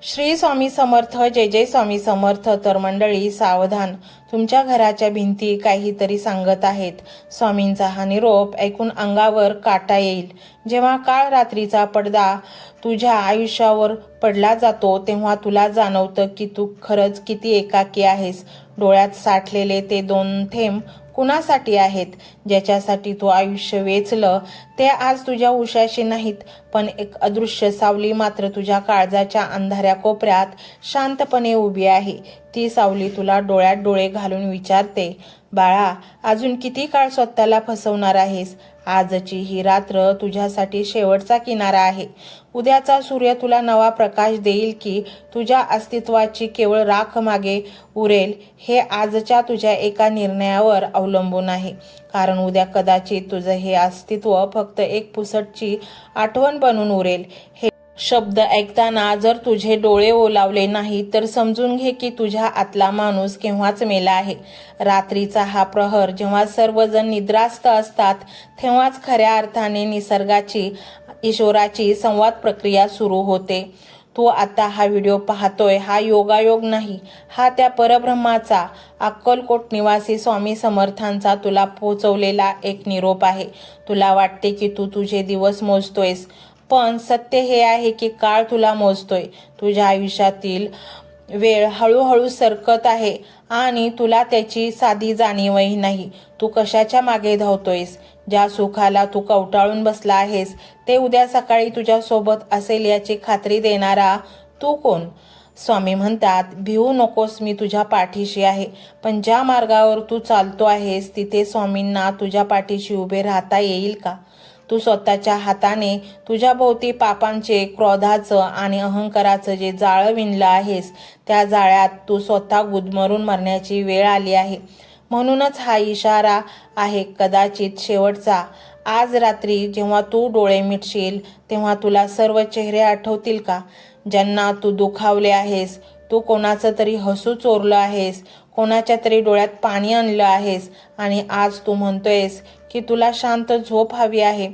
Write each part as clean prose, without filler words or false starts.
श्री स्वामी समर्थ. जय जय स्वामी समर्थ. तर मंडळी सावधान, तुमच्या घराच्या भिंती काहीतरी सांगत आहेत. स्वामींचा हा निरोप ऐकून अंगावर काटा येईल. जेव्हा काळ रात्रीचा पडदा तुझ्या आयुष्यावर पडला जातो तेव्हा तुला जाणवतं की तू खरंच किती एकाकी आहेस. डोळ्यात साठलेले ते 2 थेंब कुणासाठी आहेत? ज्याच्यासाठी तू आयुष्य वेचलं ते आज तुझ्या उशाशी नाहीत, पण एक अदृश्य सावली मात्र तुझ्या काळजाच्या अंधाऱ्या कोपऱ्यात शांतपणे उभी आहे. ती सावली तुला डोळ्यात डोळे घालून विचारते, बाळा, अजून किती काळ स्वतःला फसवणार आहेस? आजची ही रात्र तुझ्यासाठी शेवटचा किनारा आहे. उद्याचा सूर्य तुला नवा प्रकाश देईल की तुझ्या अस्तित्वाची केवळ राख मागे उरेल हे आजच्या तुझ्या एका निर्णयावर अवलंबून आहे. कारण उद्या कदाचित तुझं हे अस्तित्व फक्त एक पुसटची आठवण बनून उरेल. हे शब्द ऐकताना जर तुझे डोळे ओलावले नाही तर समजून घे की तुझ्या आतला माणूस केव्हाच मेला आहे. रात्रीचा हा प्रहर जेव्हा सर्वजण निद्रास्त असतात तेव्हाच खऱ्या अर्थाने निसर्गाची, ईश्वराची संवाद प्रक्रिया सुरू होते. तू आता हा व्हिडिओ पाहतोय हा योगायोग नाही, हा त्या परब्रह्माचा, अक्कलकोट निवासी स्वामी समर्थांचा तुला पोहोचवलेला एक निरोप आहे. तुला वाटते की तू तुझे दिवस मोजतोयस, पण सत्य हे आहे की काळ तुला मोजतोय. तुझ्या आयुष्यातील वेळ हळूहळू सरकत आहे आणि तुला त्याची साधी जाणीवही नाही. तू कशाच्या मागे धावतोयस? ज्या सुखाला तू कवटाळून बसला आहेस ते उद्या सकाळी तुझ्या सोबत असेल याची खात्री देणारा तू कोण? स्वामी म्हणतात, भिवू नकोस, मी तुझ्या पाठीशी आहे. पण ज्या मार्गावर तू चालतो आहेस तिथे स्वामींना तुझ्या पाठीशी उभे राहता येईल का? तू स्वतःच्या हाताने तुझ्या भोवती पापांचे, क्रोधाचं आणि अहंकाराचं जे जाळं विणलं आहेस त्या जाळ्यात तू स्वतः गुदमरून मरण्याची वेळ आली आहे. म्हणूनच हा इशारा आहे, कदाचित शेवटचा. आज रात्री जेव्हा तू डोळे मिटशील तेव्हा तुला सर्व चेहरे आठवतील का, ज्यांना तू दुखावले आहेस. तू कोणाचं तरी हसू चोरलं आहेस, कोणाच्या तरी डोळ्यात पाणी आणलं आहेस आणि आज तू म्हणतोयस की तुला शांत झोप हवी आहे.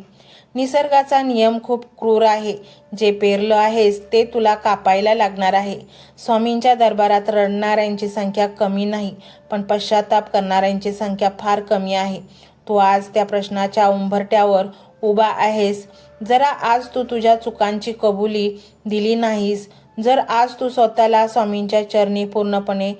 निसर्गाचा नियम खूप क्रूर आहे. जे पेरलं आहेस ते तुला कापायला लागणार आहे. स्वामींच्या दरबारात रडणाऱ्यांची संख्या कमी नाही, पण पश्चाताप करणाऱ्यांची संख्या फार कमी आहे. तू आज त्या प्रश्नाच्या उंबरठ्यावर उभा आहेस. जरा आज तू तुझ्या चुकांची कबुली दिली नाहीस, जर आज तू स्वतःला स्वामींच्या चरणी पूर्णपणे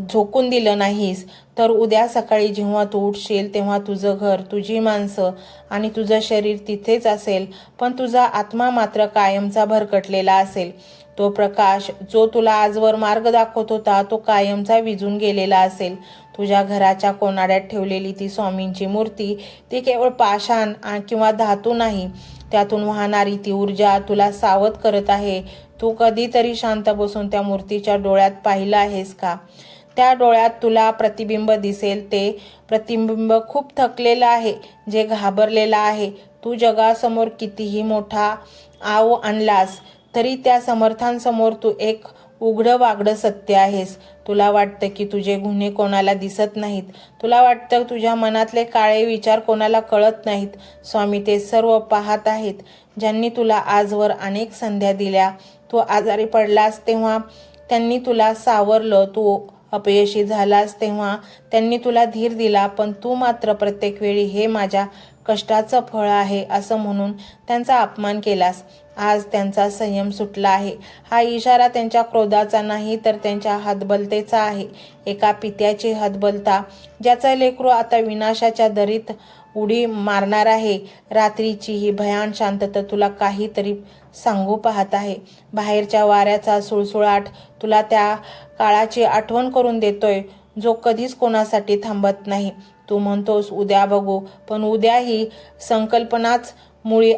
झोकून दिलं नाहीस, तर उद्या सकाळी जेव्हा तू उठशील तेव्हा तुझं घर, तुझी माणसं आणि तुझं शरीर तिथेच असेल, पण तुझा आत्मा मात्र कायमचा भरकटलेला असेल. तो प्रकाश जो तुला आजवर मार्ग दाखवत होता तो कायमचा विझून गेलेला असेल. तुझ्या घराच्या कोनाड्यात ठेवलेली ती स्वामींची मूर्ती, ती केवळ पाषाण किंवा धातू नाही, त्यातून वाहणारी ती ऊर्जा तुला सावध करत आहे. तू कधीतरी शांत बसून त्या मूर्तीच्या डोळ्यात पाहिलं आहेस का? त्या डोळ्यात तुला प्रतिबिंब दिसेल. ते प्रतिबिंब खूप थकलेलं आहे, जे घाबरलेलं आहे. तू जगासमोर कितीही मोठा आव आणलास तरी त्या समर्थांसमोर तू एक उघडं वागडं सत्य आहेस. तुला वाटतं की तुझे गुन्हे कोणाला दिसत नाहीत. तुला वाटतं तुझ्या मनातले काळे विचार कोणाला कळत नाहीत. स्वामी ते सर्व पाहत आहेत. ज्यांनी तुला आजवर अनेक संध्या दिल्या. तू आजारी पडलास तेव्हा त्यांनी तुला सावरलं. तू अपयशी झालास तेव्हा त्यांनी तुला धीर दिला. पण तू मात्र प्रत्येक वेळी हे माझ्या कष्टाचं फळ आहे असं म्हणून त्यांचा अपमान केलास. आज त्यांचा संयम सुटला आहे. हा इशारा त्यांच्या क्रोधाचा नाही तर त्यांच्या हतबलतेचा आहे. एका पित्याची हतबलता, ज्याचा लेकरू आता विनाशाच्या दरीत उडी मारणार आहे. रात्रीची ही भयान शांतता तुला काहीतरी सांगू पाहत आहे. बाहेरच्या वाऱ्याचा सुळसुळाट तुला त्या काळाची आठवण करून देतोय जो कधीच कोणासाठी थांबत नाही. तू म्हणतोस उद्या बघू, पण उद्या ही संकल्पनाच मुळी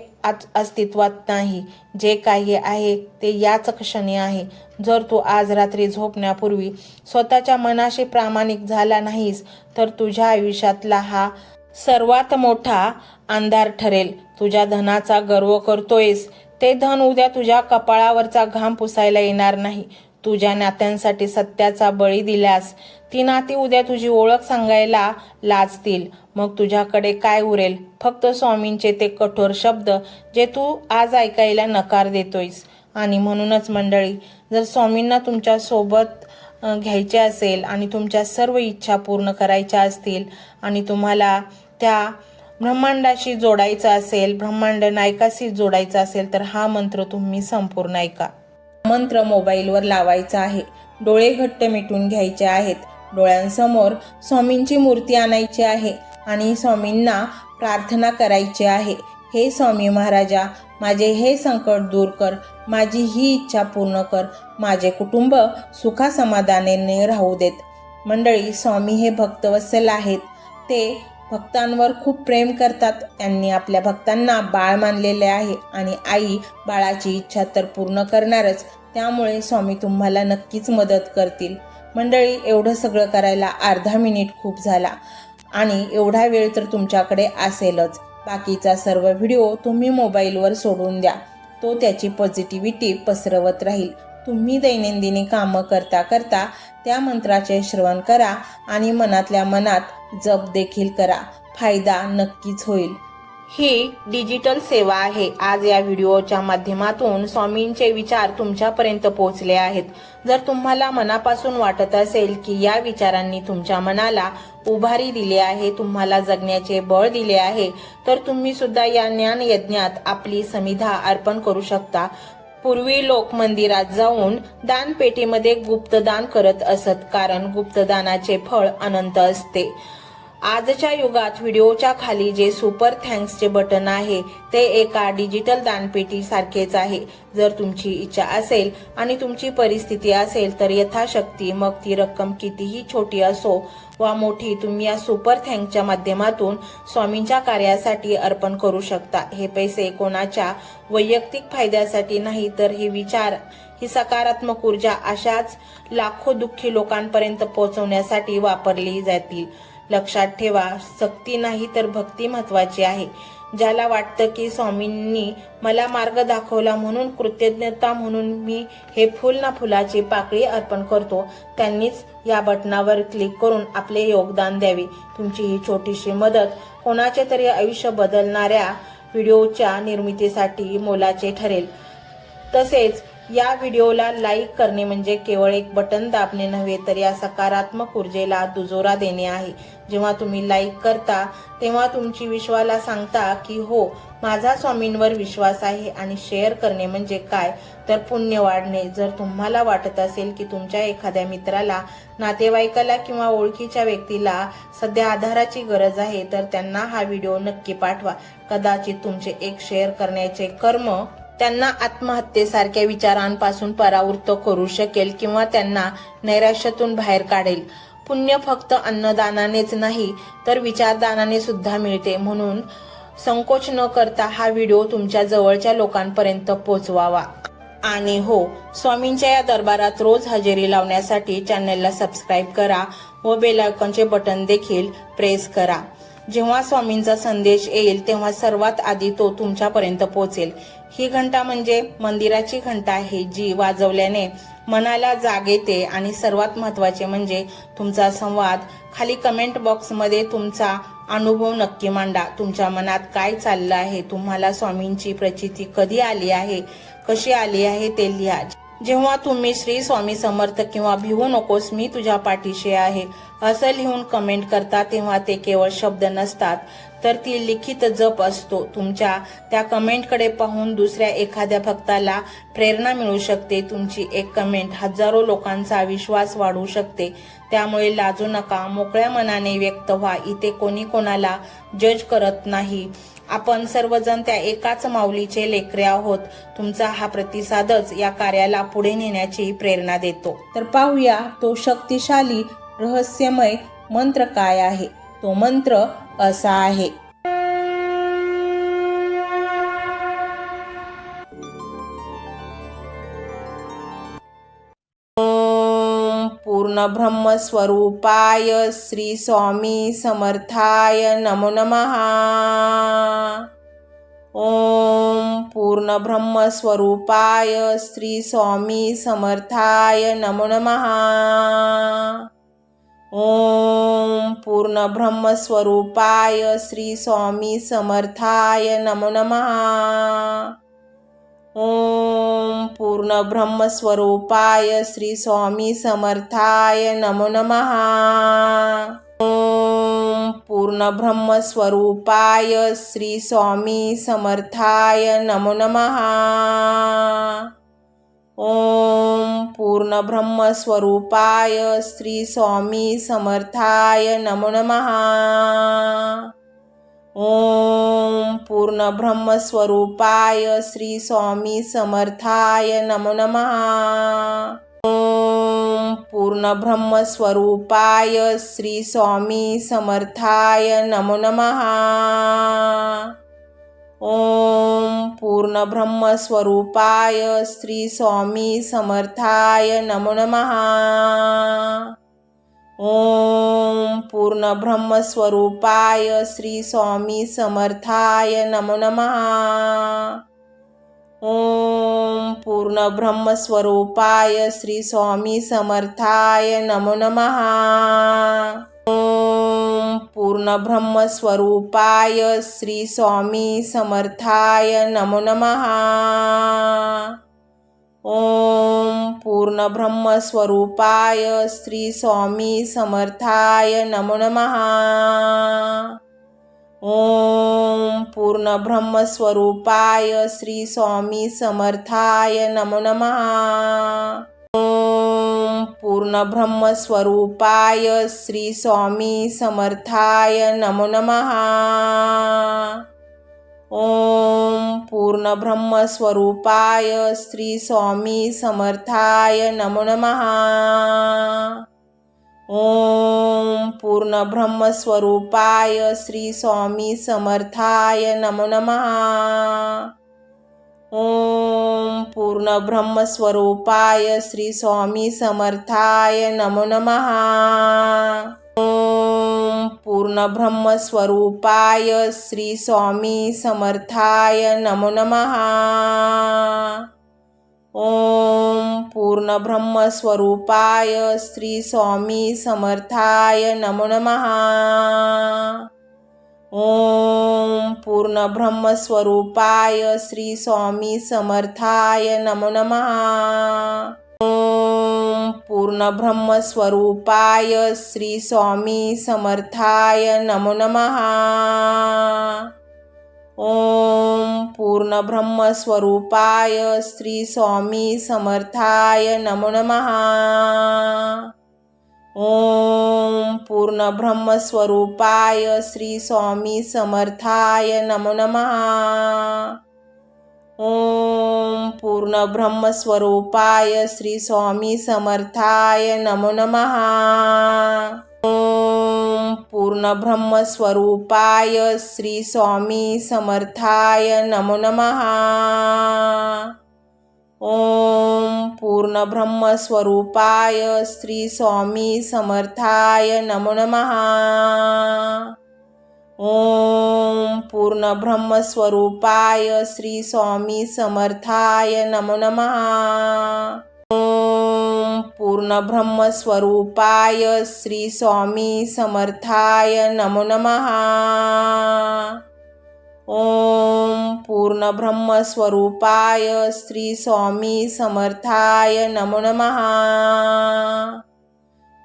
अस्तित्वात नाही. जे काही आहे ते याच क्षणी आहे. जर तू आज रात्री झोपण्यापूर्वी स्वतःच्या मनाशी प्रामाणिक झाला नाहीस तर तुझ्या आयुष्यातला हा सर्वात मोठा अंधार ठरेल. तुझ्या धनाचा गर्व करतोयस, ते धन उद्या तुझ्या कपाळावरचा घाम पुसायला येणार नाही. तुझ्या नात्यांसाठी सत्याचा बळी दिल्यास ती नाती उद्या तुझी ओळख सांगायला लाजतील. मग तुझ्याकडे काय उरेल? फक्त स्वामींचे ते कठोर शब्द जे तू आज ऐकायला नकार देतोयस. आणि म्हणूनच मंडळी, जर स्वामींना तुमच्या सोबत घ्यायचे असेल आणि तुमच्या सर्व इच्छा पूर्ण करायच्या असतील आणि तुम्हाला त्या ब्रह्मांडाशी जोडायचं असेल, ब्रह्मांड नायकाशी जोडायचं असेल, तर हा मंत्र तुम्ही संपूर्ण ऐका. मंत्र मोबाईलवर लावायचा आहे. डोळे घट्ट मिटून घ्यायचे आहेत. डोळ्यांसमोर स्वामींची मूर्ती आणायची आहे आणि स्वामींना प्रार्थना करायची आहे. हे स्वामी महाराजा, माझे हे संकट दूर कर, माझी ही इच्छा पूर्ण कर, माझे कुटुंब सुखासमाधानाने राहू देत. मंडळी, स्वामी हे भक्तवत्सल आहेत. ते भक्तांवर खूप प्रेम करतात. त्यांनी आपल्या भक्तांना बाळ मानलेले आहे आणि आई बाळाची इच्छा तर पूर्ण करणारच. त्यामुळे स्वामी तुम्हाला नक्कीच मदत करतील. मंडळी, एवढं सगळं करायला अर्धा मिनिट खूप झाला आणि एवढा वेळ तर तुमच्याकडे असेलच. बाकीचा सर्व व्हिडिओ तुम्ही मोबाईलवर सोडून द्या. तो त्याची पॉझिटिव्हिटी पसरवत राहील. तुम्ही दैनंदिनी कामं करता करता त्या मंत्राचे श्रवण करा आणि मनातल्या मनात जप देखील करा. फायदा नक्कीच होईल. ही डिजिटल सेवा आहे. आज या व्हिडिओच्या माध्यमातून स्वामींचे विचार तुमच्यापर्यंत पोहोचले आहेत. जर तुम्हाला मनापासून वाटत असेल की या विचारांनी तुमच्या मनाला उभारी दिली आहे, तुम्हाला जगण्याचे बळ दिले आहे, तर तुम्ही सुद्धा या ज्ञान यज्ञात आपली समिधा अर्पण करू शकता. पूर्वी लोक मंदिरात जाऊन दानपेटीमध्ये गुप्तदान करत असत, कारण गुप्तदानाचे फळ अनंत असते. आजच्या युगात व्हिडिओच्या खाली जे सुपर थँक्सचे बटन आहे ते एका डिजिटल दानपेटी सारखेच आहे. जर तुमची इच्छा असेल आणि तुमची परिस्थिती असेल तर यथाशक्ती, मग ती रक्कम कितीही छोटी असो वा मोठी, तुम्ही या सुपर थँक्सच्या माध्यमातून स्वामींच्या कार्यासाठी अर्पण करू शकता. हे पैसे कोणाच्या वैयक्तिक फायद्यासाठी नाही, तर हे विचार, ही सकारात्मक ऊर्जा अशाच लाखो दुःखी लोकांपर्यंत पोहोचवण्यासाठी वापरली जातील. लक्षात ठेवा, सक्ती नाही तर भक्ती महत्वाची आहे. ज्याला वाटतं की स्वामींनी मला मार्ग दाखवला म्हणून कृतज्ञता म्हणून मी हे फुल ना फुलाची पाकळी अर्पण करतो, त्यांनीच या बटनावर क्लिक करून आपले योगदान द्यावे. तुमची ही छोटीशी मदत कोणाचे तरी आयुष्य बदलणाऱ्या व्हिडिओच्या निर्मितीसाठी मोलाचे ठरेल. तसेच या व्हिडिओला लाईक करणे म्हणजे केवळ एक बटन दाबणे नव्हे, तर या सकारात्मक ऊर्जेला दुजोरा देणे आहे. जेव्हा तुम्ही लाईक करता तेव्हा तुमची विश्वाला सांगता की हो, माझा स्वामींवर विश्वास आहे. आणि शेअर करणे म्हणजे काय, तर पुण्य वाढणे. जर तुम्हाला वाटत असेल की तुमच्या एखाद्या मित्राला, नातेवाईकाला किंवा ओळखीच्या व्यक्तीला सध्या आधाराची गरज आहे, तर त्यांना हा व्हिडिओ नक्की पाठवा. कदाचित तुमचे एक शेअर करण्याचे कर्म त्यांना आत्महत्येसारख्या विचारांपासून परावृत्त करू शकेल किंवा त्यांना नैराश्यातून बाहेर काढेल. पुण्य फक्त अन्नदानानेच नाही तर विचारदानाने सुद्धा मिळते. म्हणून संकोच न करता हा व्हिडिओ तुमच्या जवळच्या लोकांपर्यंत पोहोचवावा. आणि हो, स्वामींच्या या दरबारात रोज हजेरी लावण्यासाठी चॅनलला सबस्क्राईब करा व बेल आयकॉनचे बटन देखील प्रेस करा. जेव्हा स्वामींचा संदेश येईल तेव्हा सर्वात आधी तो तुमच्यापर्यंत पोहोचेल. ही घंटा म्हणजे मंदिराची घंटा आहे, जी वाजवल्याने मनाला जाग येते. आणि सर्वात महत्त्वाचे म्हणजे तुमचा संवाद. खाली कमेंट बॉक्समध्ये तुमचा अनुभव नक्की मांडा. तुमच्या मनात काय चाललं आहे, तुम्हाला स्वामींची प्रचिती कधी आली आहे, कशी आली आहे ते लिहा. जेव्हा तुम्ही श्री स्वामी समर्थ किंवा भिवू नकोस, मी तुझ्या पाठीशी आहे असं लिहून कमेंट करता, तेव्हा ते केवळ शब्द नसतात, तर ती लिखित जप असतो. तुमच्या त्या कमेंटकडे पाहून दुसऱ्या एखाद्या भक्ताला प्रेरणा मिळू शकते. तुमची एक कमेंट हजारो लोकांचा विश्वास वाढवू शकते. त्यामुळे लाजू नका, मोकळ्या मनाने व्यक्त व्हा. इथे कोणी कोणाला जज करत नाही. आपण सर्वजण त्या एकाच माऊलीचे लेकरे आहोत. तुमचा हा प्रतिसादच या कार्याला पुढे नेण्याची प्रेरणा देतो. तर पाहूया तो शक्तिशाली रहस्यमय मंत्र काय आहे. तो मंत्र असा आहे. पूर्ण ब्रह्म स्वरूपाय श्री स्वामी समर्थाय नमो नमः. ओम पूर्ण ब्रह्म स्वरूपाय श्री स्वामी समर्थाय नमो नमः. ओम पूर्ण ब्रह्म स्वरूपाय श्री स्वामी समर्थाय नमो नमः. ओम पूर्ण ब्रह्मस्वरूपाय श्री स्वामी समर्थाय नमो नमः। ओम पूर्ण ब्रह्मस्वरूपाय श्री स्वामी समर्थाय नमो नमः। ओम पूर्ण ब्रह्मस्वरूपाय श्री स्वामी समर्थाय नमो नमः। ओम पूर्ण ब्रह्मस्वरूपाय श्री स्वामी समर्थाय नमो नमः। ओम पूर्ण ब्रह्मस्वरूपाय श्री स्वामी समर्थाय नमो नमः। ओम पूर्ण ब्रह्मस्वरूपाय श्री स्वामी समर्थाय नमो नमः। ओम पूर्ण ब्रह्मस्वरूपाय श्री स्वामी समर्थाय नमो नमः। ओम पूर्ण ब्रह्मस्वरूपाय श्री स्वामी समर्थाय नमो नमः। ओम पूर्ण ब्रह्मस्वरूपाय श्री स्वामी समर्थाय नमो नमः। ओम पूर्ण ब्रह्मस्वरूपाय श्री स्वामी समर्थाय नमो नमः। ओम पूर्ण ब्रह्मस्वरूपाय श्री स्वामी समर्थाय नमो नमः। ओम पूर्ण ब्रह्मस्वरूपाय श्री स्वामी समर्थाय नमो नमः। ओम पूर्ण ब्रह्मस्वरूपाय श्री स्वामी समर्थाय नमो नमः। ओम पूर्ण ब्रह्मस्वरूपाय श्री स्वामी समर्थाय नमो नमः। ओम पूर्ण ब्रह्मस्वरूपाय श्री स्वामी समर्थाय नमो नमः। ओम पूर्ण ब्रह्मस्वरूपाय श्री स्वामी समर्थाय नमो नमः। ओम पूर्ण ब्रह्मस्वरूपाय श्री स्वामी समर्थाय नमो नमः। ओम पूर्ण ब्रह्मस्वरूपाय श्री स्वामी समर्थाय नमो नमः। ओम पूर्ण ब्रह्मस्वरूपाय श्री स्वामी समर्थाय नमो नमः। ओम पूर्ण ब्रह्मस्वरूपाय श्री स्वामी समर्थाय नमो नमः। ओम पूर्ण ब्रह्मस्वरूपाय श्री स्वामी समर्थाय नमो नमः। ओम पूर्ण ब्रह्मस्वरूपाय श्री स्वामी समर्थाय नमो नमः। ओम पूर्ण ब्रह्मस्वरूपाय श्री स्वामी समर्थाय नमो नमः। ओम पूर्ण ब्रह्मस्वरूपाय श्री स्वामी समर्थाय नमो नमः। ओम पूर्ण ब्रह्मस्वरूपाय श्री स्वामी समर्थाय नमो नमः। ओम पूर्ण ब्रह्मस्वरूपाय श्री स्वामी समर्थाय नमो नमः। ओम पूर्ण ब्रह्मस्वरूपाय श्री स्वामी समर्थाय नमो नमः।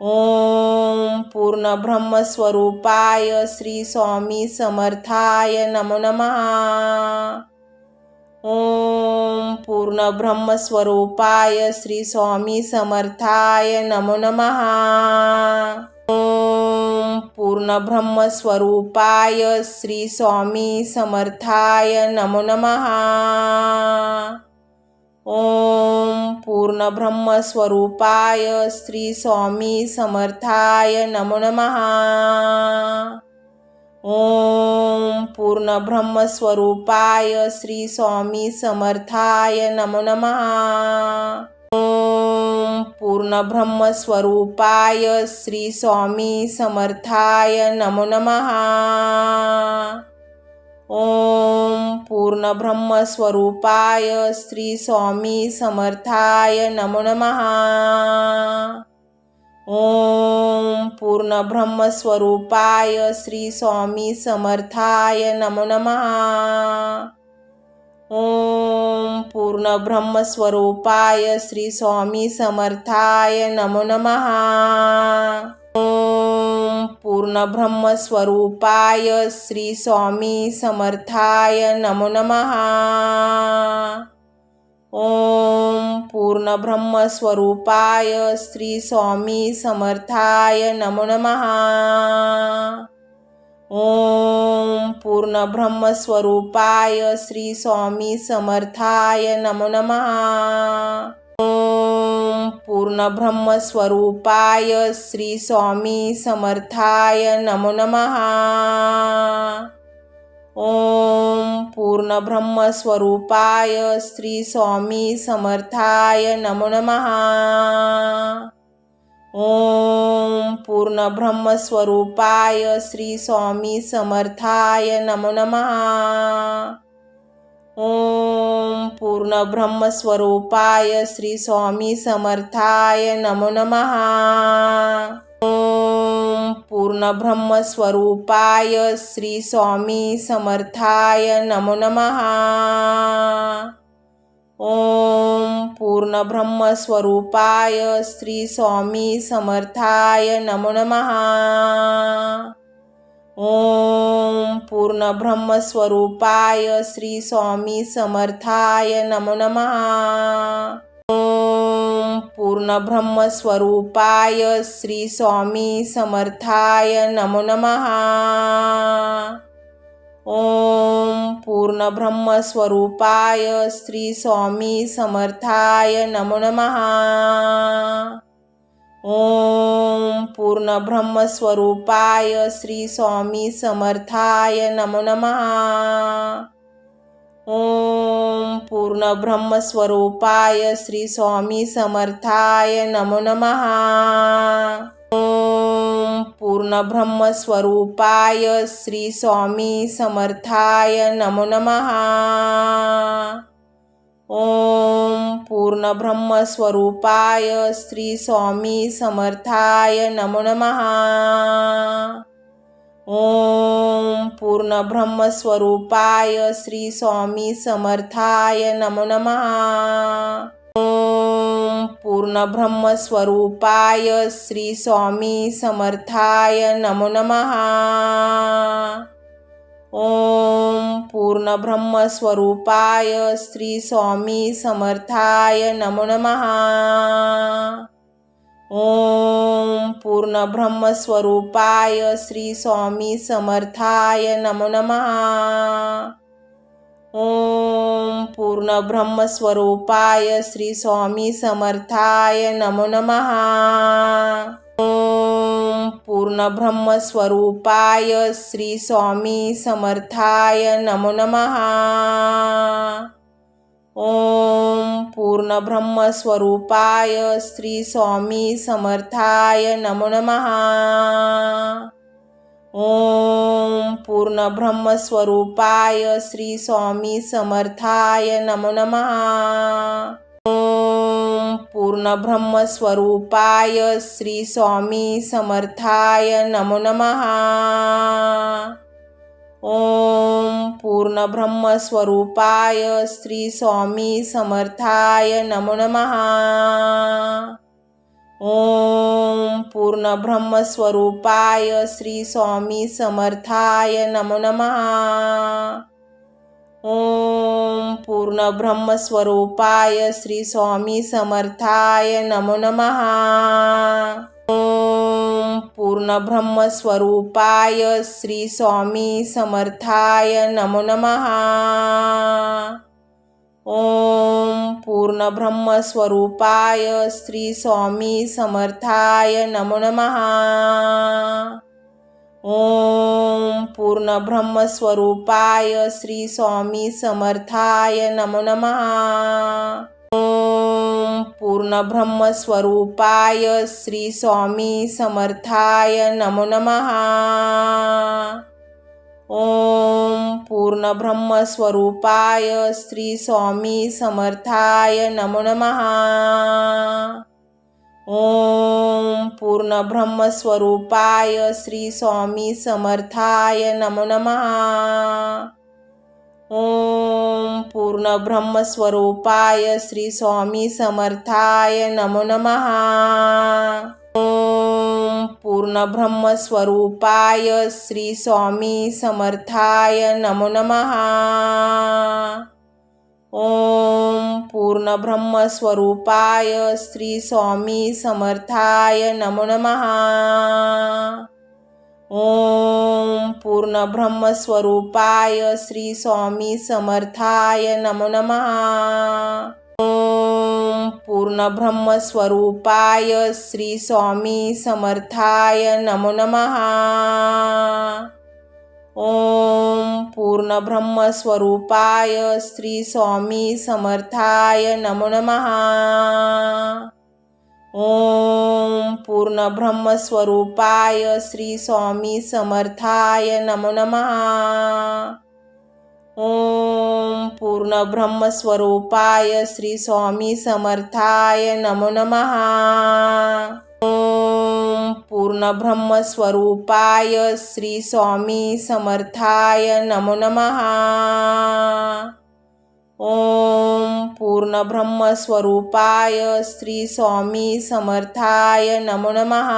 ओम पूर्ण ब्रह्मस्वरूपाय श्री स्वामी समर्थाय नमो नमः। ओम पूर्ण ब्रह्मस्वरूपाय श्री स्वामी समर्थाय नमो नमः। ओम पूर्ण ब्रह्मस्वरूपाय श्री स्वामी समर्थाय नमो नमः। ओम पूर्ण ब्रह्मस्वरूपाय श्री स्वामी समर्थाय नमो नमः। ओम पूर्ण ब्रह्मस्वरूपाय श्री स्वामी समर्थाय नमो नमः। ओम पूर्ण ब्रह्मस्वरूपाय श्री स्वामी समर्थाय नमो नमः। ओम पूर्ण ब्रह्मस्वरूपाय श्री स्वामी समर्थाय नमो नमः। ओम पूर्ण ब्रह्मस्वरूपाय श्री स्वामी समर्थाय नमो नमः। ओम पूर्ण ब्रह्मस्वरूपाय श्री स्वामी समर्थाय नमो नमः। ओम पूर्ण ब्रह्मस्वरूपाय श्री स्वामी समर्थाय नमो नमः। ओम पूर्ण ब्रह्मस्वरूपाय श्री स्वामी समर्थाय नमो नमः। ओम पूर्ण ब्रह्मस्वरूपाय श्री स्वामी समर्थाय नमो नमः। ओम पूर्ण ब्रह्मस्वरूपाय श्री स्वामी समर्थाय नमो नमः। ओम पूर्ण ब्रह्मस्वरूपाय श्री स्वामी समर्थाय नमो नमः। ओम पूर्ण ब्रह्मस्वरूपाय श्री स्वामी समर्थाय नमो नमः। ओम पूर्ण ब्रह्मस्वरूपाय श्री स्वामी समर्थाय नमो नमः। ओम पूर्ण ब्रह्मस्वरूपाय श्री स्वामी समर्थाय नमो नमः। ओम पूर्ण ब्रह्मस्वरूपाय श्री स्वामी समर्थाय नमो नमः। ओम पूर्ण ब्रह्मस्वरूपाय श्री स्वामी समर्थाय नमो नमः। ओम पूर्ण ब्रह्मस्वरूपाय श्री स्वामी समर्थाय नमो नमः। ओम पूर्ण ब्रह्मस्वरूपाय श्री स्वामी समर्थाय नमो नमः। ओम पूर्ण ब्रह्मस्वरूपाय श्री स्वामी समर्थाय नमो नमः। ओम पूर्ण ब्रह्मस्वरूपाय श्री स्वामी समर्थाय नमो नमः। ओम पूर्ण ब्रह्मस्वरूपाय श्री स्वामी समर्थाय नमो नमः। ओम पूर्ण ब्रह्मस्वरूपाय श्री स्वामी समर्थाय नमो नमः। ओम पूर्ण ब्रह्मस्वरूपाय श्री स्वामी समर्थाय नमो नमः। ओम पूर्ण ब्रह्मस्वरूपाय श्री स्वामी समर्थाय नमो नमः। ओम पूर्ण ब्रह्मस्वरूपाय श्री स्वामी समर्थाय नमो नमः। ओम पूर्ण ब्रह्मस्वरूपाय श्री स्वामी समर्थाय नमो नमः। ओम पूर्ण ब्रह्मस्वरूपाय श्री स्वामी समर्थाय नमो नमः। ओम पूर्ण ब्रह्मस्वरूपाय श्री स्वामी समर्थाय नमो नमः। ओम पूर्ण ब्रह्मस्वरूपाय श्री स्वामी समर्थाय नमो नमः। ओम पूर्ण ब्रह्मस्वरूपाय श्री स्वामी समर्थाय नमो नमः। ओम पूर्ण ब्रह्मस्वरूपाय श्री स्वामी समर्थाय नमो नमः। ओम पूर्ण ब्रह्मस्वरूपाय श्री स्वामी समर्थाय नमो नमः। ओम पूर्ण ब्रह्मस्वरूपाय श्री स्वामी समर्थाय नमो नमः। ओम पूर्ण ब्रह्मस्वरूपाय श्री स्वामी समर्थाय नमो नमः। ओम पूर्ण ब्रह्मस्वरूपाय श्री स्वामी समर्थाय नमो नमः। ओम पूर्ण ब्रह्मस्वरूपाय श्री स्वामी समर्थाय नमो नमः। ओम पूर्ण ब्रह्मस्वरूपाय श्री स्वामी समर्थाय नमो नमः। ओम पूर्ण ब्रह्मस्वरूपाय श्री स्वामी समर्थाय नमो नमः। ओम पूर्ण ब्रह्मस्वरूपाय श्री स्वामी समर्थाय नमो नमः। ओम पूर्ण ब्रह्मस्वरूपाय श्री स्वामी समर्थाय नमो नमः। ओम पूर्ण ब्रह्मस्वरूपाय श्री स्वामी समर्थाय नमो नमः। ओम पूर्ण ब्रह्मस्वरूपाय श्री स्वामी समर्थाय नमो नमः। ओम पूर्ण ब्रह्मस्वरूपाय श्री स्वामी समर्थाय नमो नमः। ओम पूर्ण ब्रह्मस्वरूपाय श्री स्वामी समर्थाय नमो नमः। ओम पूर्ण ब्रह्मस्वरूपाय श्री स्वामी समर्थाय नमो नमः। ओम पूर्ण ब्रह्मस्वरूपाय श्री स्वामी समर्थाय नमो नमः। ओम पूर्ण ब्रह्मस्वरूपाय श्री स्वामी समर्थाय नमो नमः। ओम पूर्ण ब्रह्मस्वरूपाय श्री स्वामी समर्थाय नमो नमः। ओम पूर्ण ब्रह्मस्वरूपाय श्री स्वामी समर्थाय नमो नमः। ओम पूर्ण ब्रह्मस्वरूपाय श्री स्वामी समर्थाय नमो नमः।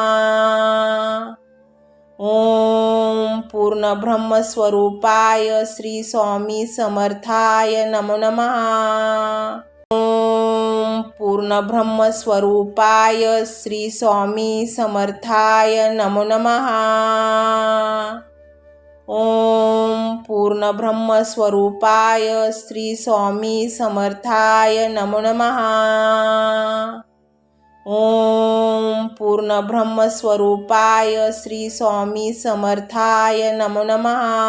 ओम पूर्ण ब्रह्मस्वरूपाय श्री स्वामी समर्थाय नमो नमः। ओम पूर्ण ब्रह्मस्वरूपाय श्री स्वामी समर्थाय नमो नमः। ओम पूर्ण ब्रह्मस्वरूपाय श्री स्वामी समर्थाय नमो नमः। ओम पूर्ण ब्रह्मस्वरूपाय श्री स्वामी समर्थाय नमो नमः।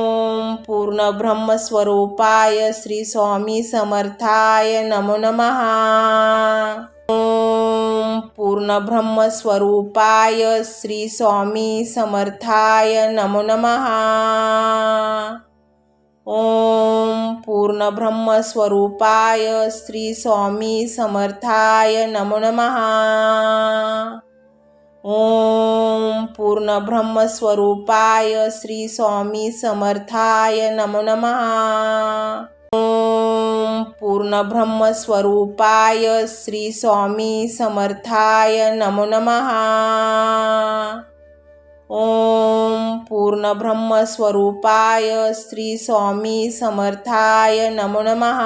ओम पूर्ण ब्रह्मस्वरूपाय श्री स्वामी समर्थाय नमो नमः। ओम पूर्ण ब्रह्मस्वरूपाय श्री स्वामी समर्थाय नमो नमः। ओम पूर्ण ब्रह्मस्वरूपाय श्री स्वामी समर्थाय नमो नमः। ओम पूर्ण ब्रह्मस्वरूपाय श्री स्वामी समर्थाय नमो नमः। ओम पूर्ण ब्रह्मस्वरूपाय श्री स्वामी समर्थाय नमो नमः। ओम पूर्ण ब्रह्मस्वरूपाय श्री स्वामी समर्थाय नमो नमः।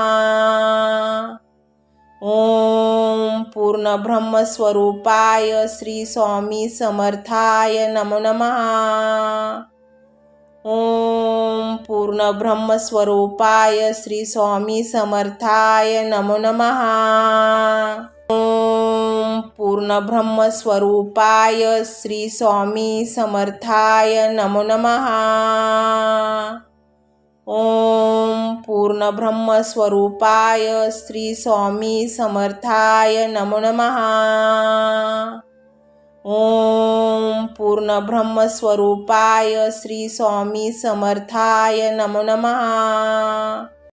ओम पूर्ण ब्रह्मस्वरूपाय श्री स्वामी समर्थाय नमो नमः। ओम पूर्ण ब्रह्मस्वरूपाय श्री स्वामी समर्थाय नमो नमः। ओम पूर्ण ब्रह्मस्वरूपाय श्री स्वामी समर्थाय नमो नमः। ओम पूर्ण ब्रह्मस्वरूपाय श्री स्वामी समर्थाय नमो नमः। ओम पूर्ण ब्रह्मस्वरूपाय श्री स्वामी समर्थाय नमो नमः।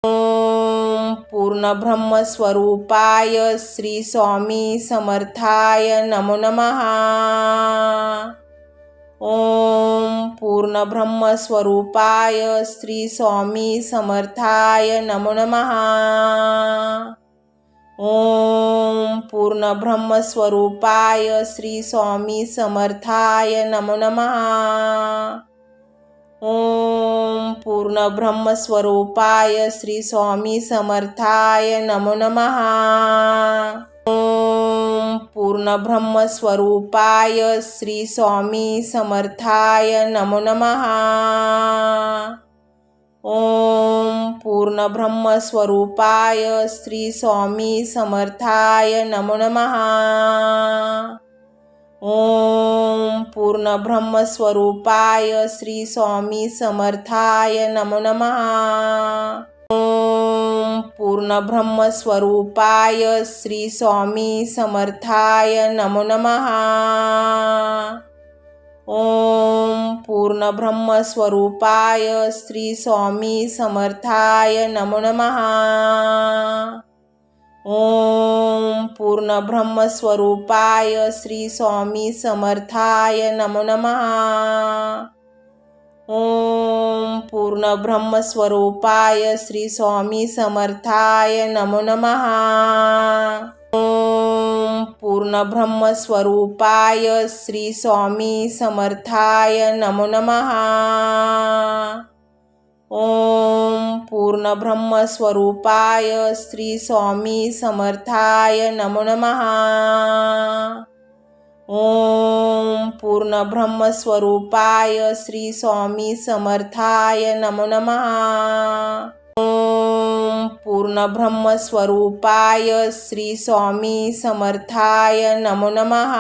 ओम पूर्ण ब्रह्मस्वरूपाय श्री स्वामी समर्थाय नमो नमः। ओम पूर्ण ब्रह्मस्वरूपाय श्री स्वामी समर्थाय नमो नमः। ओम पूर्ण ब्रह्मस्वरूपाय श्री स्वामी समर्थाय नमो नमः। ओम पूर्ण ब्रह्मस्वरूपाय श्री स्वामी समर्थाय नमो नमः। ओम पूर्ण ब्रह्मस्वरूपाय श्री स्वामी समर्थाय नमो नमः। ओम पूर्ण ब्रह्मस्वरूपाय श्री स्वामी समर्थाय नमो नमः। ओम पूर्ण ब्रह्मस्वरूपाय श्री स्वामी समर्थाय नमो नमः। ओम पूर्ण ब्रह्मस्वरूपाय श्री स्वामी समर्थाय नमो नमः। ओम पूर्ण ब्रह्मस्वरूपाय श्री स्वामी समर्थाय नमो नमः। ओम पूर्ण ब्रह्मस्वरूपाय श्री स्वामी समर्थाय नमो नमः। ओम पूर्ण ब्रह्मस्वरूपाय श्री स्वामी समर्थाय नमो नमः। ओम पूर्ण ब्रह्मस्वरूपाय श्री स्वामी समर्थाय नमो नमः। ओम पूर्ण ब्रह्मस्वरूपाय श्री स्वामी समर्थाय नमो नमः। ओम पूर्ण ब्रह्मस्वरूपाय श्री स्वामी समर्थाय नमो नमः। ओम पूर्ण ब्रह्मस्वरूपाय श्री स्वामी समर्थाय नमो नमः।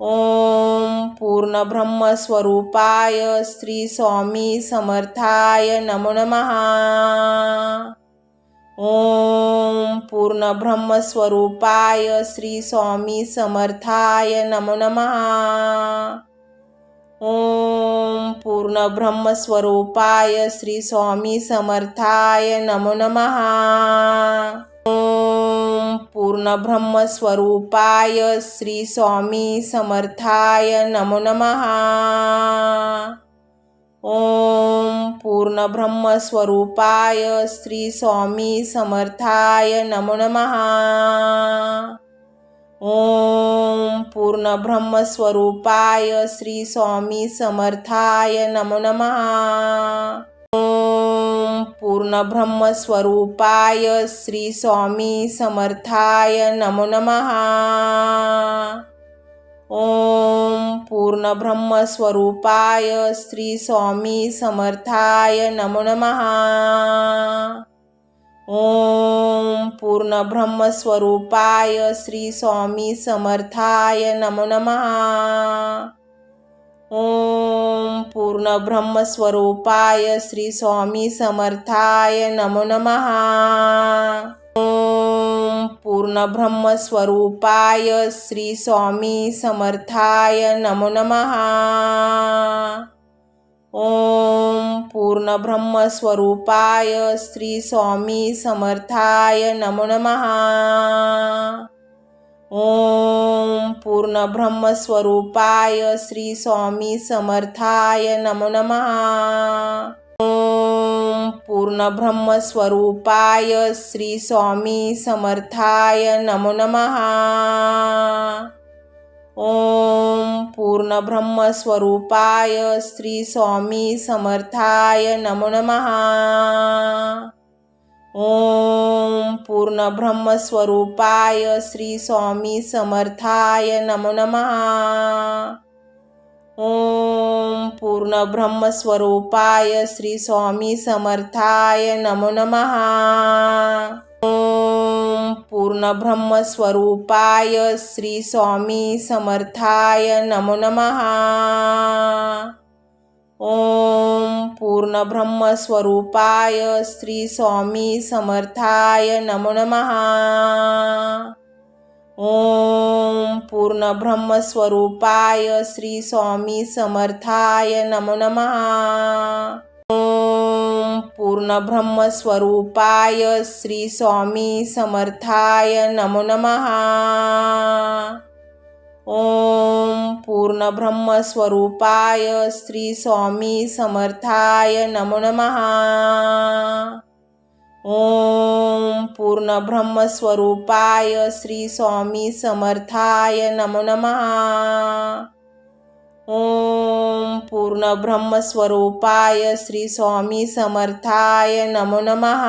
ओम पूर्ण ब्रह्मस्वरूपाय श्री स्वामी समर्थाय नमो नमः। ओम पूर्ण ब्रह्मस्वरूपाय श्री स्वामी समर्थाय नमो नमः। ओम पूर्ण ब्रह्मस्वरूपाय श्री स्वामी समर्थाय नमो नमः। ओम पूर्ण ब्रह्मस्वरूपाय श्री स्वामी समर्थाय नमो नमः। ओम पूर्ण ब्रह्मस्वरूपाय श्री स्वामी समर्थाय नमो नमः। ओम पूर्ण ब्रह्मस्वरूपाय श्री स्वामी समर्थाय नमो नमः। ओम पूर्ण ब्रह्मस्वरूपाय श्री स्वामी समर्थाय नमो नमः। ओम पूर्ण ब्रह्मस्वरूपाय श्री स्वामी समर्थाय नमो नमः। ओम पूर्ण ब्रह्मस्वरूपाय श्री स्वामी समर्थाय नमो नमः। ओम पूर्ण ब्रह्मस्वरूपाय श्री स्वामी समर्थाय नमो नमः। ओम पूर्ण ब्रह्मस्वरूपाय श्री स्वामी समर्थाय नमो नमः। ओम पूर्ण ब्रह्मस्वरूपाय श्री स्वामी समर्थाय नमो नमः। ओम पूर्ण ब्रह्मस्वरूपाय श्री स्वामी समर्थाय नमो नमः। ओम पूर्ण ब्रह्मस्वरूपाय श्री स्वामी समर्थाय नमो नमः। ओम पूर्ण ब्रह्मस्वरूपाय श्री स्वामी समर्थाय नमो नमः। ओम पूर्ण ब्रह्मस्वरूपाय श्री स्वामी समर्थाय नमो नमः। ओम पूर्ण ब्रह्मस्वरूपाय श्री स्वामी समर्थाय नमो नमः। ओम पूर्ण ब्रह्मस्वरूपाय श्री स्वामी समर्थाय नमो नमः। ओम पूर्ण ब्रह्मस्वरूपाय श्री स्वामी समर्थाय नमो नमः। ओम पूर्ण ब्रह्मस्वरूपाय श्री स्वामी समर्थाय नमो नमः। ओम पूर्ण ब्रह्मस्वरूपाय श्री स्वामी समर्थाय नमो नमः। ओम पूर्ण ब्रह्मस्वरूपाय श्री स्वामी समर्थाय नमो नमः। ओम पूर्ण ब्रह्मस्वरूपाय श्री स्वामी समर्थाय नमो नमः। ओम पूर्ण ब्रह्मस्वरूपाय श्री स्वामी समर्थाय नमो नमः।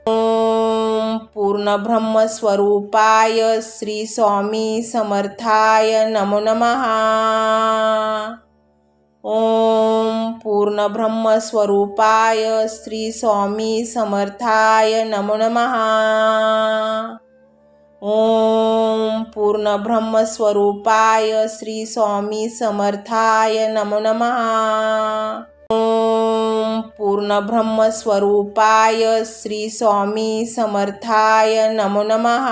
ओम पूर्ण ब्रह्मस्वरूपाय श्री स्वामी समर्थाय नमो नमः। ओम पूर्ण ब्रह्मस्वरूपाय श्री स्वामी समर्थाय नमो नमः। ओम पूर्ण ब्रह्मस्वरूपाय श्री स्वामी समर्थाय नमो नमः। ओम पूर्ण ब्रह्मस्वरूपाय श्री स्वामी समर्थाय नमो नमः।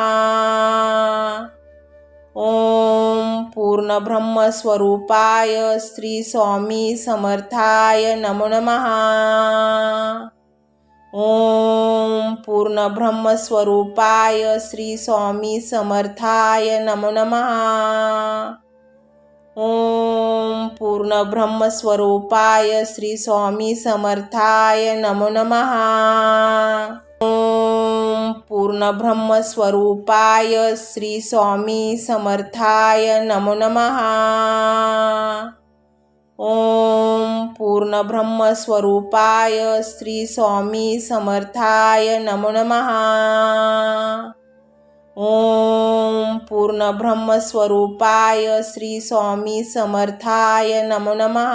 ओम पूर्ण ब्रह्मस्वरूपाय श्री स्वामी समर्थाय नमो नमः। ओम पूर्ण ब्रह्मस्वरूपाय श्री स्वामी समर्थाय नमो नमः। ओम पूर्ण ब्रह्मस्वरूपाय श्री स्वामी समर्थाय नमो नमः। ओम पूर्ण ब्रह्मस्वरूपाय श्री स्वामी समर्थाय नमो नमः। ओम पूर्ण ब्रह्मस्वरूपाय श्री स्वामी समर्थाय नमो नमः। ओम पूर्ण ब्रह्मस्वरूपाय श्री स्वामी समर्थाय नमो नमः।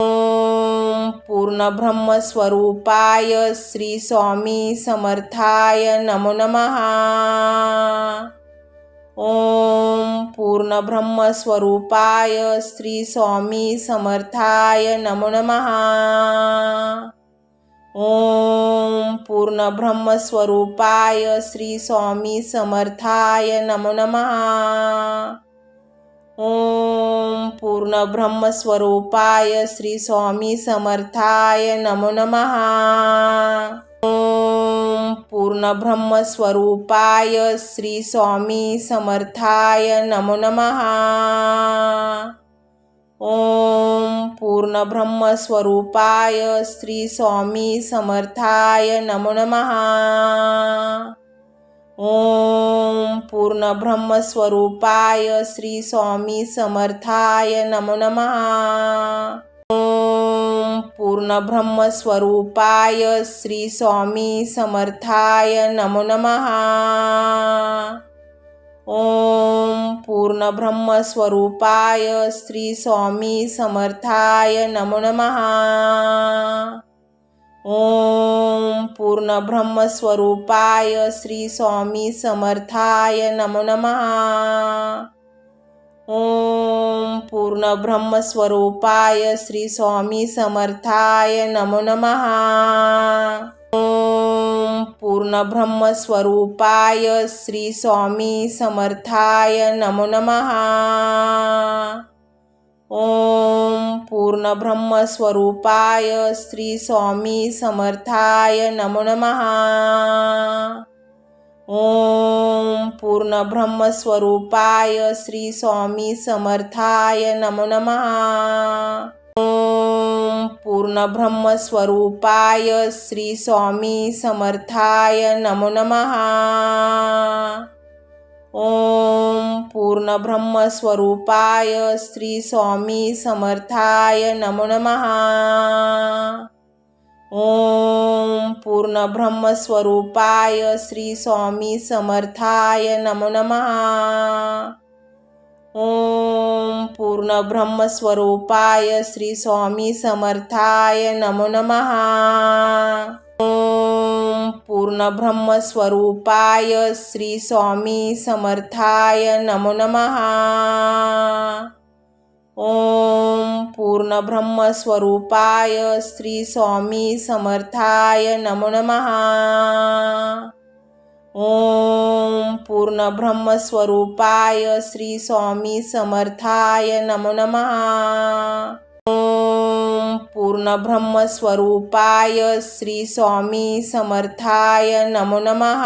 ओम पूर्ण ब्रह्मस्वरूपाय श्री स्वामी समर्थाय नमो नमः। ओम पूर्ण ब्रह्मस्वरूपाय श्री स्वामी समर्थाय नमो नमः। ओम पूर्ण ब्रह्मस्वरूपाय श्री स्वामी समर्थाय नमो नमः। ओम पूर्ण ब्रह्मस्वरूपाय श्री स्वामी समर्थाय नमो नमः। ओम पूर्ण ब्रह्मस्वरूपाय श्री स्वामी समर्थाय नमो नमः। ओम पूर्ण ब्रह्मस्वरूपाय श्री स्वामी समर्थाय नमो नमः। ओम पूर्ण ब्रह्मस्वरूपाय श्री स्वामी समर्थाय नमो नमः। ओम पूर्ण ब्रह्मस्वरूपाय श्री स्वामी समर्थाय नमो नमः। ओम पूर्ण ब्रह्मस्वरूपाय श्री स्वामी समर्थाय नमो नमः। ओम पूर्ण ब्रह्मस्वरूपाय श्री स्वामी समर्थाय नमो नमः। ओम पूर्ण ब्रह्मस्वरूपाय श्री स्वामी समर्थाय नमो नमः। ओम पूर्ण ब्रह्मस्वरूपाय श्री स्वामी समर्थाय नमो नमः। ओम पूर्ण ब्रह्मस्वरूपाय श्री स्वामी समर्थाय नमो नमः। ओम पूर्ण ब्रह्मस्वरूपाय श्री स्वामी समर्थाय नमो नमः। ओम पूर्ण ब्रह्मस्वरूपाय श्री स्वामी समर्थाय नमो नमः। ओम पूर्ण ब्रह्मस्वरूपाय श्री स्वामी समर्थाय नमो नमः। ओम पूर्ण ब्रह्मस्वरूपाय श्री स्वामी समर्थाय नमो नमः। ओम पूर्ण ब्रह्मस्वरूपाय श्री स्वामी समर्थाय नमो नमः। ओम पूर्ण ब्रह्मस्वरूपाय श्री स्वामी समर्थाय नमो नमः। ओम पूर्ण ब्रह्मस्वरूपाय श्री स्वामी समर्थाय नमो नमः। ओम पूर्ण ब्रह्मस्वरूपाय श्री स्वामी समर्थाय नमो नमः। ओम पूर्ण ब्रह्मस्वरूपाय श्री स्वामी समर्थाय नमो नमः।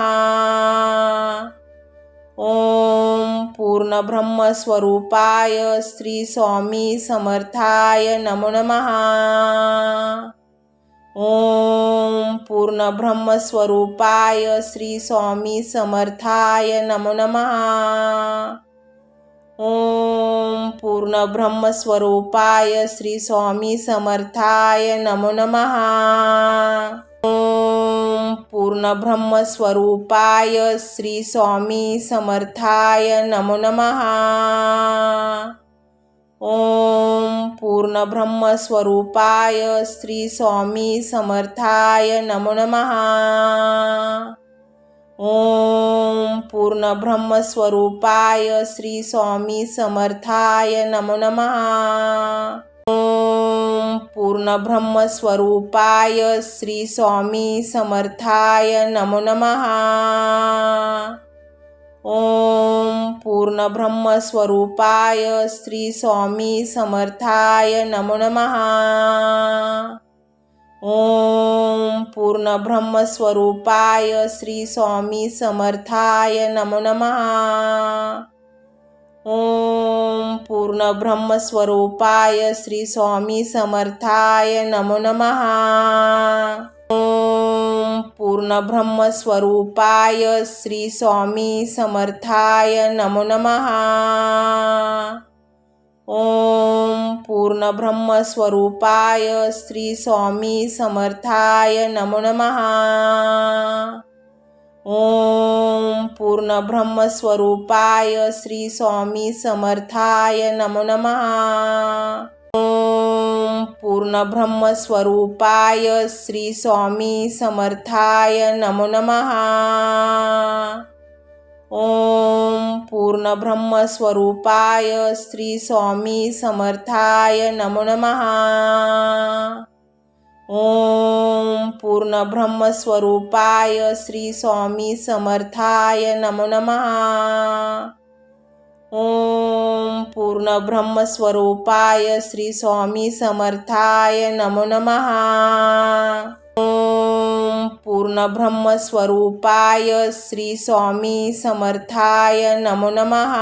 ओम पूर्ण ब्रह्मस्वरूपाय श्री स्वामी समर्थाय नमो नमः। ओम पूर्ण ब्रह्मस्वरूपाय श्री स्वामी समर्थाय नमो नमः। ओम पूर्ण ब्रह्मस्वरूपाय श्री स्वामी समर्थाय नमो नमः। ओम पूर्ण ब्रह्मस्वरूपाय श्री स्वामी समर्थाय नमो नमः। ओम पूर्ण ब्रह्मस्वरूपाय श्री स्वामी समर्थाय नमो नमः। ओम पूर्ण ब्रह्मस्वरूपाय श्री स्वामी समर्थाय नमो नमः। ओम पूर्ण ब्रह्मस्वरूपाय श्री स्वामी समर्थाय नमो नमः। ओम पूर्ण ब्रह्मस्वरूपाय श्री स्वामी समर्थाय नमो नमः। ओम पूर्ण ब्रह्मस्वरूपाय श्री स्वामी समर्थाय नमो नमः। ओम पूर्ण ब्रह्मस्वरूपाय श्री स्वामी समर्थाय नमो नमः। ओम पूर्ण ब्रह्मस्वरूपाय श्री स्वामी समर्थाय नमो नमः। ओम पूर्ण ब्रह्मस्वरूपाय श्री स्वामी समर्थाय नमो नमः। ओम पूर्ण ब्रह्मस्वरूपाय श्री स्वामी समर्थाय नमो नमः। ओम पूर्ण ब्रह्मस्वरूपाय श्री स्वामी समर्थाय नमो नमः। ओम पूर्ण ब्रह्मस्वरूपाय श्री स्वामी समर्थाय नमो नमः। ओम पूर्ण ब्रह्मस्वरूपाय श्री स्वामी समर्थाय नमो नमः। ओम पूर्ण ब्रह्मस्वरूपाय श्री स्वामी समर्थाय नमो नमः। ओम पूर्ण ब्रह्मस्वरूपाय श्री स्वामी समर्थाय नमो नमः।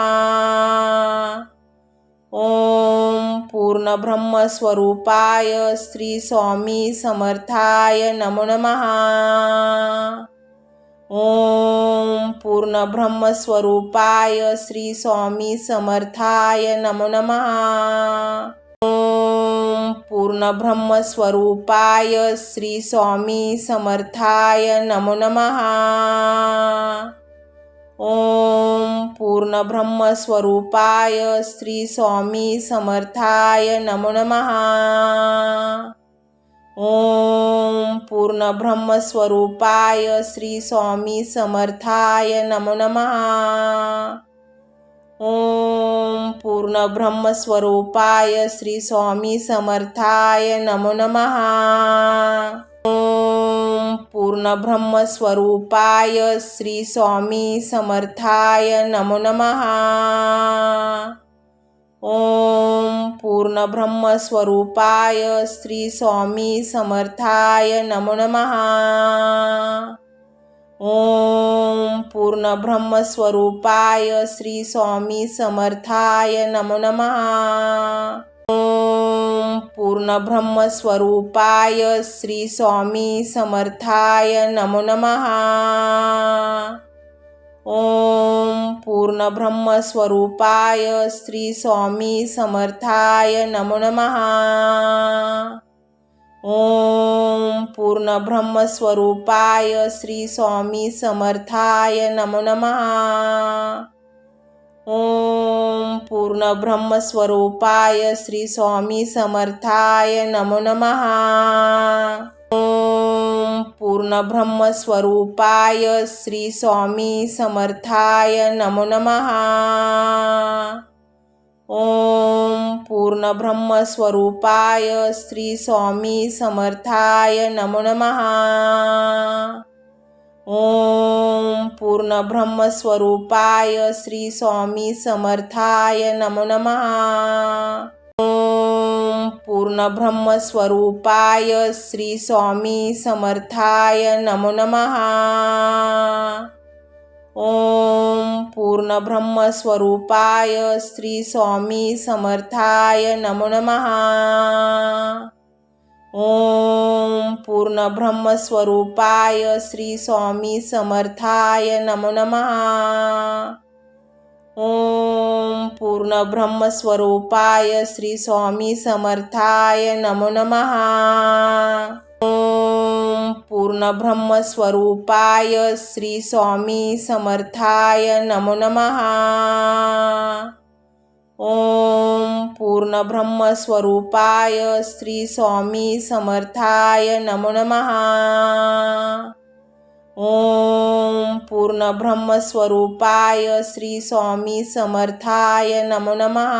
ओम पूर्ण ब्रह्मस्वरूपाय श्री स्वामी समर्थाय नमो नमः। ओम पूर्ण ब्रह्मस्वरूपाय श्री स्वामी समर्थाय नमो नमः। ओम पूर्ण ब्रह्मस्वरूपाय श्री स्वामी समर्थाय नमो नमः। ओम पूर्ण ब्रह्मस्वरूपाय श्री स्वामी समर्थाय नमो नमः। ओम पूर्ण ब्रह्मस्वरूपाय श्री स्वामी समर्थाय नमो नमः। ओम पूर्ण ब्रह्मस्वरूपाय श्री स्वामी समर्थाय नमो नमः। ओम पूर्ण ब्रह्मस्वरूपाय श्री स्वामी समर्थाय नमो नमः। ओम पूर्ण ब्रह्मस्वरूपाय श्री स्वामी समर्थाय नमो नमः। ओम पूर्ण ब्रह्मस्वरूपाय श्री स्वामी समर्थाय नमो नमः। ओम पूर्ण ब्रह्मस्वरूपाय श्री स्वामी समर्थाय नमो नमः। ओम पूर्ण ब्रह्मस्वरूपाय श्री स्वामी समर्थाय नमो नमः। ओम पूर्ण ब्रह्मस्वरूपाय श्री स्वामी समर्थाय नमो नमः। ओम पूर्ण ब्रह्मस्वरूपाय श्री स्वामी समर्थाय नमो नमः। ओम पूर्ण ब्रह्मस्वरूपाय श्री स्वामी समर्थाय नमो नमः। ओम पूर्ण ब्रह्मस्वरूपाय श्री स्वामी समर्थाय नमो नमः। ओम पूर्ण ब्रह्मस्वरूपाय श्री स्वामी समर्थाय नमो नमः। ओम पूर्ण ब्रह्मस्वरूपाय श्री स्वामी समर्थाय नमो नमः। ओम पूर्ण ब्रह्मस्वरूपाय श्री स्वामी समर्थाय नमो नमः। ओम पूर्ण ब्रह्मस्वरूपाय श्री स्वामी समर्थाय नमो नमः। ओम पूर्ण ब्रह्मस्वरूपाय श्री स्वामी समर्थाय नमो नमः। ओम पूर्ण ब्रह्मस्वरूपाय श्री स्वामी समर्थाय नमो नमः। ओम पूर्ण ब्रह्मस्वरूपाय श्री स्वामी समर्थाय नमो नमः। ओम पूर्ण ब्रह्मस्वरूपाय श्री स्वामी समर्थाय नमो नमः।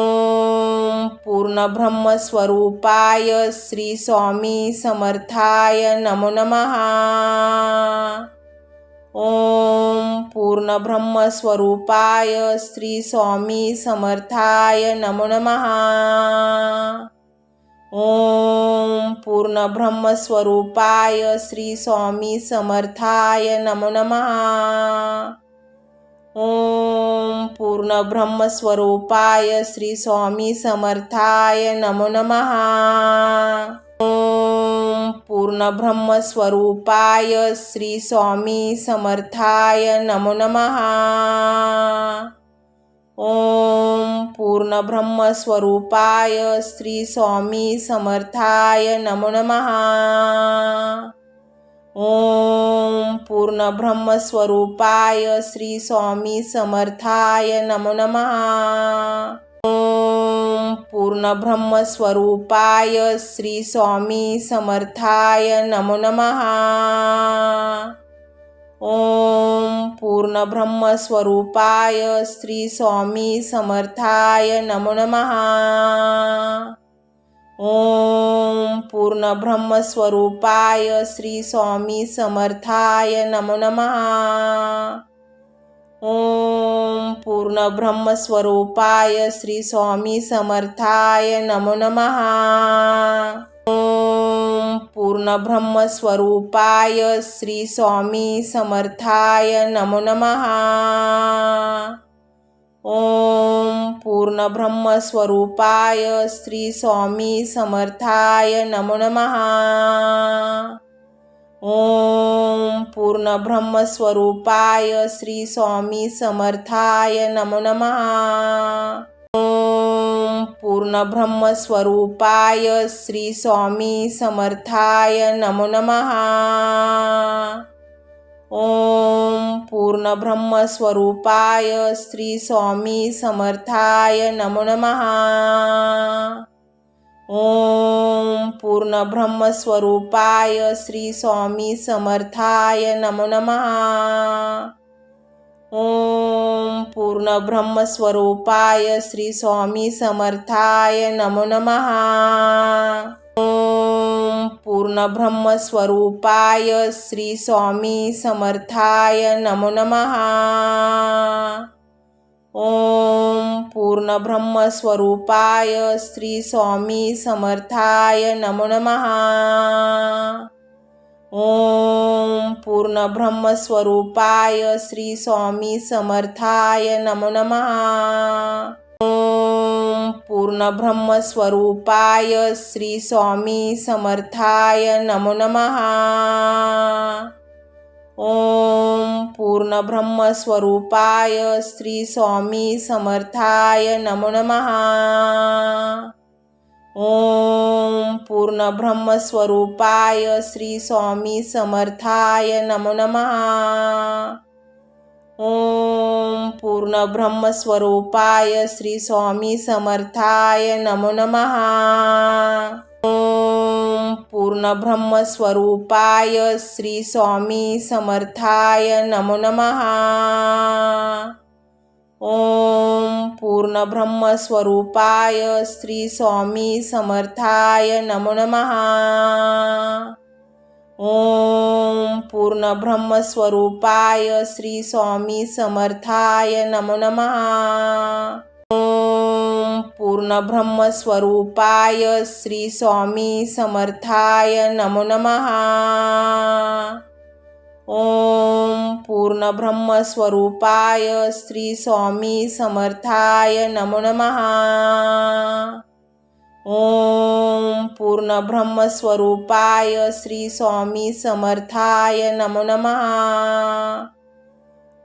ओम पूर्ण ब्रह्मस्वरूपाय श्री स्वामी समर्थाय नमो नमः। ओम पूर्ण ब्रह्मस्वरूपाय श्री स्वामी समर्थाय नमो नमः। ओम पूर्ण ब्रह्मस्वरूपाय श्री स्वामी समर्थाय नमो नमः। ओम पूर्ण ब्रह्मस्वरूपाय श्री स्वामी समर्थाय नमो नमः। ओम पूर्ण ब्रह्मस्वरूपाय श्री स्वामी समर्थाय नमो नमः। ओम पूर्ण ब्रह्मस्वरूपाय श्री स्वामी समर्थाय नमो नमः। ओम पूर्ण ब्रह्मस्वरूपाय श्री स्वामी समर्थाय नमो नमः। ओम पूर्ण ब्रह्मस्वरूपाय श्री स्वामी समर्थाय नमो नमः। ओम पूर्ण ब्रह्मस्वरूपाय श्री स्वामी समर्थाय नमो नमः। ओम पूर्ण ब्रह्मस्वरूपाय श्री स्वामी समर्थाय नमो नमः। ओम पूर्ण ब्रह्मस्वरूपाय श्री स्वामी समर्थाय नमो नमः। ओम पूर्ण ब्रह्मस्वरूपाय श्री स्वामी समर्थाय नमो नमः। ओम पूर्ण ब्रह्मस्वरूपाय श्री स्वामी समर्थाय नमो नमः। ओम पूर्ण ब्रह्मस्वरूपाय श्री स्वामी समर्थाय नमो नमः। ओम पूर्ण ब्रह्मस्वरूपाय श्री स्वामी समर्थाय नमो नमः। ओम पूर्ण ब्रह्मस्वरूपाय श्री स्वामी समर्थाय नमो नमः। ओम पूर्ण ब्रह्मस्वरूपाय श्री स्वामी समर्थाय नमो नमः। ओम पूर्ण ब्रह्मस्वरूपाय श्री स्वामी समर्थाय नमो नमः। ओम पूर्ण ब्रह्मस्वरूपाय श्री स्वामी समर्थाय नमो नमः। ओम पूर्ण ब्रह्मस्वरूपाय श्री स्वामी समर्थाय नमो नमः। ओम पूर्ण ब्रह्मस्वरूपाय श्री स्वामी समर्थाय नमो नमः। ओम पूर्ण ब्रह्मस्वरूपाय श्री स्वामी समर्थाय नमो नमः। ओम पूर्ण ब्रह्मस्वरूपाय श्री स्वामी समर्थाय नमो नमः। ओम पूर्ण ब्रह्मस्वरूपाय श्री स्वामी समर्थाय नमो नमः। ओम पूर्ण ब्रह्मस्वरूपाय श्री स्वामी समर्थाय नमो नमः। ओम पूर्ण ब्रह्मस्वरूपाय श्री स्वामी समर्थाय नमो नमः। ओम पूर्ण ब्रह्मस्वरूपाय श्री स्वामी समर्थाय नमो नमः। ओम पूर्ण ब्रह्मस्वरूपाय श्री स्वामी समर्थाय नमो नमः। ओम पूर्ण ब्रह्मस्वरूपाय श्री स्वामी समर्थाय नमो नमः। ओम पूर्ण ब्रह्मस्वरूपाय श्री स्वामी समर्थाय नमो नमः। ओम पूर्ण ब्रह्मस्वरूपाय श्री स्वामी समर्थाय नमो नमः।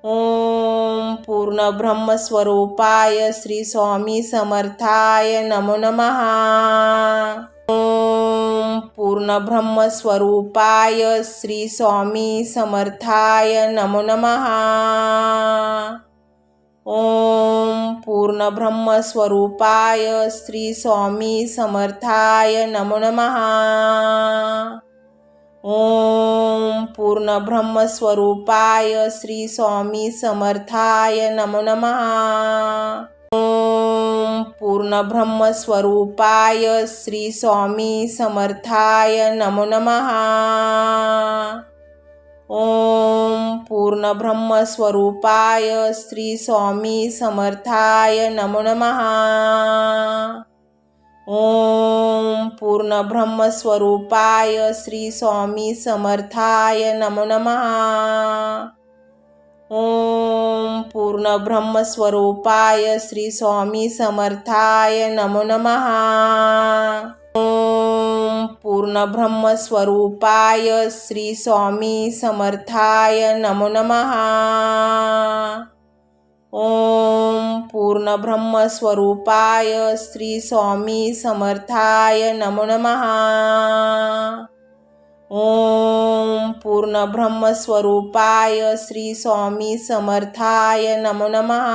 ओम पूर्ण ब्रह्मस्वरूपाय श्री स्वामी समर्थाय नमो नमः। ओम पूर्ण ब्रह्मस्वरूपाय श्री स्वामी समर्थाय नमो नमः। ओम पूर्ण ब्रह्मस्वरूपाय श्री स्वामी समर्थाय नमो नमः। ओम पूर्ण ब्रह्मस्वरूपाय श्री स्वामी समर्थाय नमो नमः। ओम पूर्ण ब्रह्मस्वरूपाय श्री स्वामी समर्थाय नमो नमः। ओम पूर्ण ब्रह्मस्वरूपाय श्री स्वामी समर्थाय नमो नमः। ओम पूर्ण ब्रह्मस्वरूपाय श्री स्वामी समर्थाय नमो नमः। ओम पूर्ण ब्रह्मस्वरूपाय श्री स्वामी समर्थाय नमो नमः। ओम पूर्ण ब्रह्मस्वरूपाय श्री स्वामी समर्थाय नमो नमः। ओम पूर्ण ब्रह्मस्वरूपाय श्री स्वामी समर्थाय नमो नमः। ओम पूर्ण ब्रह्मस्वरूपाय श्री स्वामी समर्थाय नमो नमः।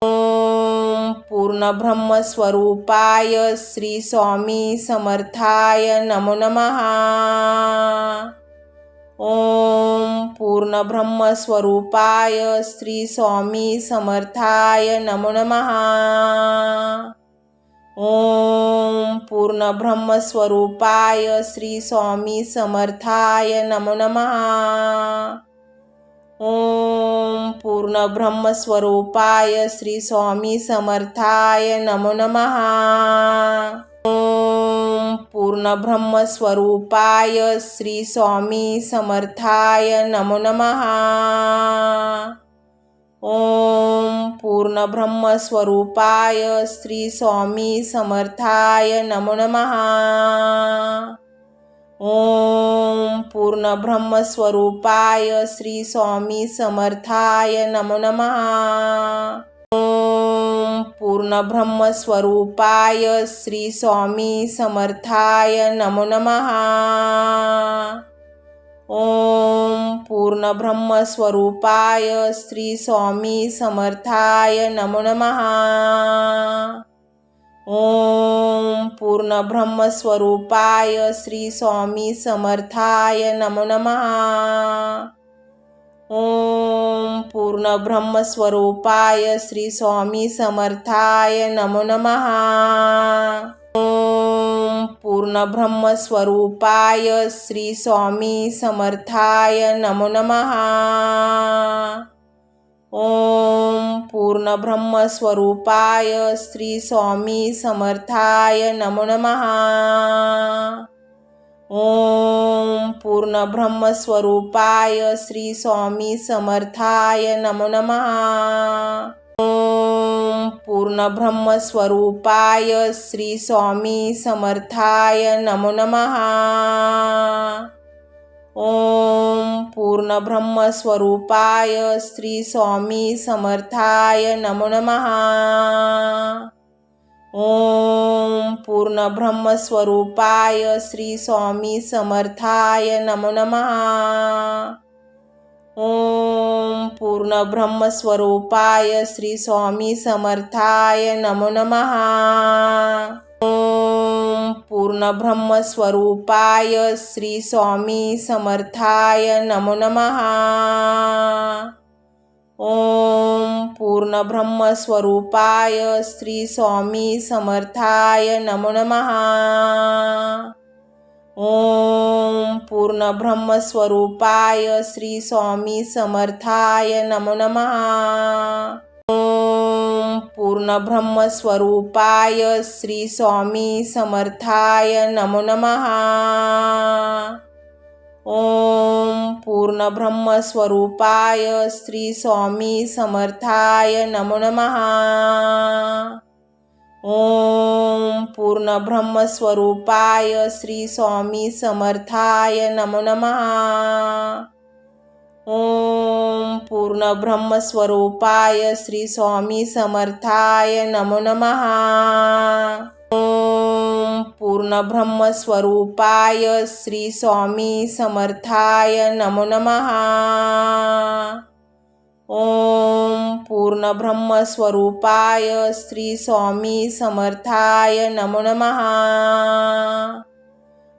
ओम पूर्ण ब्रह्मस्वरूपाय श्री स्वामी समर्थाय नमो नमः। ओम पूर्ण ब्रह्मस्वरूपाय श्री स्वामी समर्थाय नमो नमः। ओम पूर्ण ब्रह्मस्वरूपाय श्री स्वामी समर्थाय नमो नमः। ओम पूर्ण ब्रह्मस्वरूपाय श्री स्वामी समर्थाय नमो नमः। ओम पूर्ण ब्रह्मस्वरूपाय श्री स्वामी समर्थाय नमो नमः। ओम पूर्ण ब्रह्मस्वरूपाय श्री स्वामी समर्थाय नमो नमः। ओम पूर्ण ब्रह्मस्वरूपाय श्री स्वामी समर्थाय नमो नमः। ओम पूर्ण ब्रह्मस्वरूपाय श्री स्वामी समर्थाय नमो नमः। ओम पूर्ण ब्रह्मस्वरूपाय श्री स्वामी समर्थाय नमो नमः। ओम पूर्ण ब्रह्मस्वरूपाय श्री स्वामी समर्थाय नमो नमः। ओम पूर्ण ब्रह्मस्वरूपाय श्री स्वामी समर्थाय नमो नमः। ओम पूर्ण ब्रह्मस्वरूपाय श्री स्वामी समर्थाय नमो नमः। ओम पूर्ण ब्रह्मस्वरूपाय श्री स्वामी समर्थाय नमो नमः। ओम पूर्ण ब्रह्मस्वरूपाय श्री स्वामी समर्थाय नमो नमः। ओम पूर्ण ब्रह्मस्वरूपाय श्री स्वामी समर्थाय नमो नमः। ओम पूर्ण ब्रह्मस्वरूपाय श्री स्वामी समर्थाय नमो नमः। ओम पूर्ण ब्रह्मस्वरूपाय श्री स्वामी समर्थाय नमो नमः। ओम पूर्ण ब्रह्मस्वरूपाय श्री स्वामी समर्थाय नमो नमः। ओम पूर्ण ब्रह्मस्वरूपाय श्री स्वामी समर्थाय नमो नमः। ओम पूर्ण ब्रह्मस्वरूपाय श्री स्वामी समर्थाय नमो नमः। ओम पूर्ण ब्रह्मस्वरूपाय श्री स्वामी समर्थाय नमो नमः। ओम पूर्ण ब्रह्मस्वरूपाय श्री स्वामी समर्थाय नमो नमः। ओम पूर्ण ब्रह्मस्वरूपाय श्री स्वामी समर्थाय नमो नमः। ओम पूर्ण ब्रह्मस्वरूपाय श्री स्वामी समर्थाय नमो नमः। ओम पूर्ण ब्रह्मस्वरूपाय श्री स्वामी समर्थाय नमो नमः। ओम पूर्ण ब्रह्मस्वरूपाय श्री स्वामी समर्थाय नमो नमः। ओम पूर्ण ब्रह्मस्वरूपाय श्री स्वामी समर्थाय नमो नमः।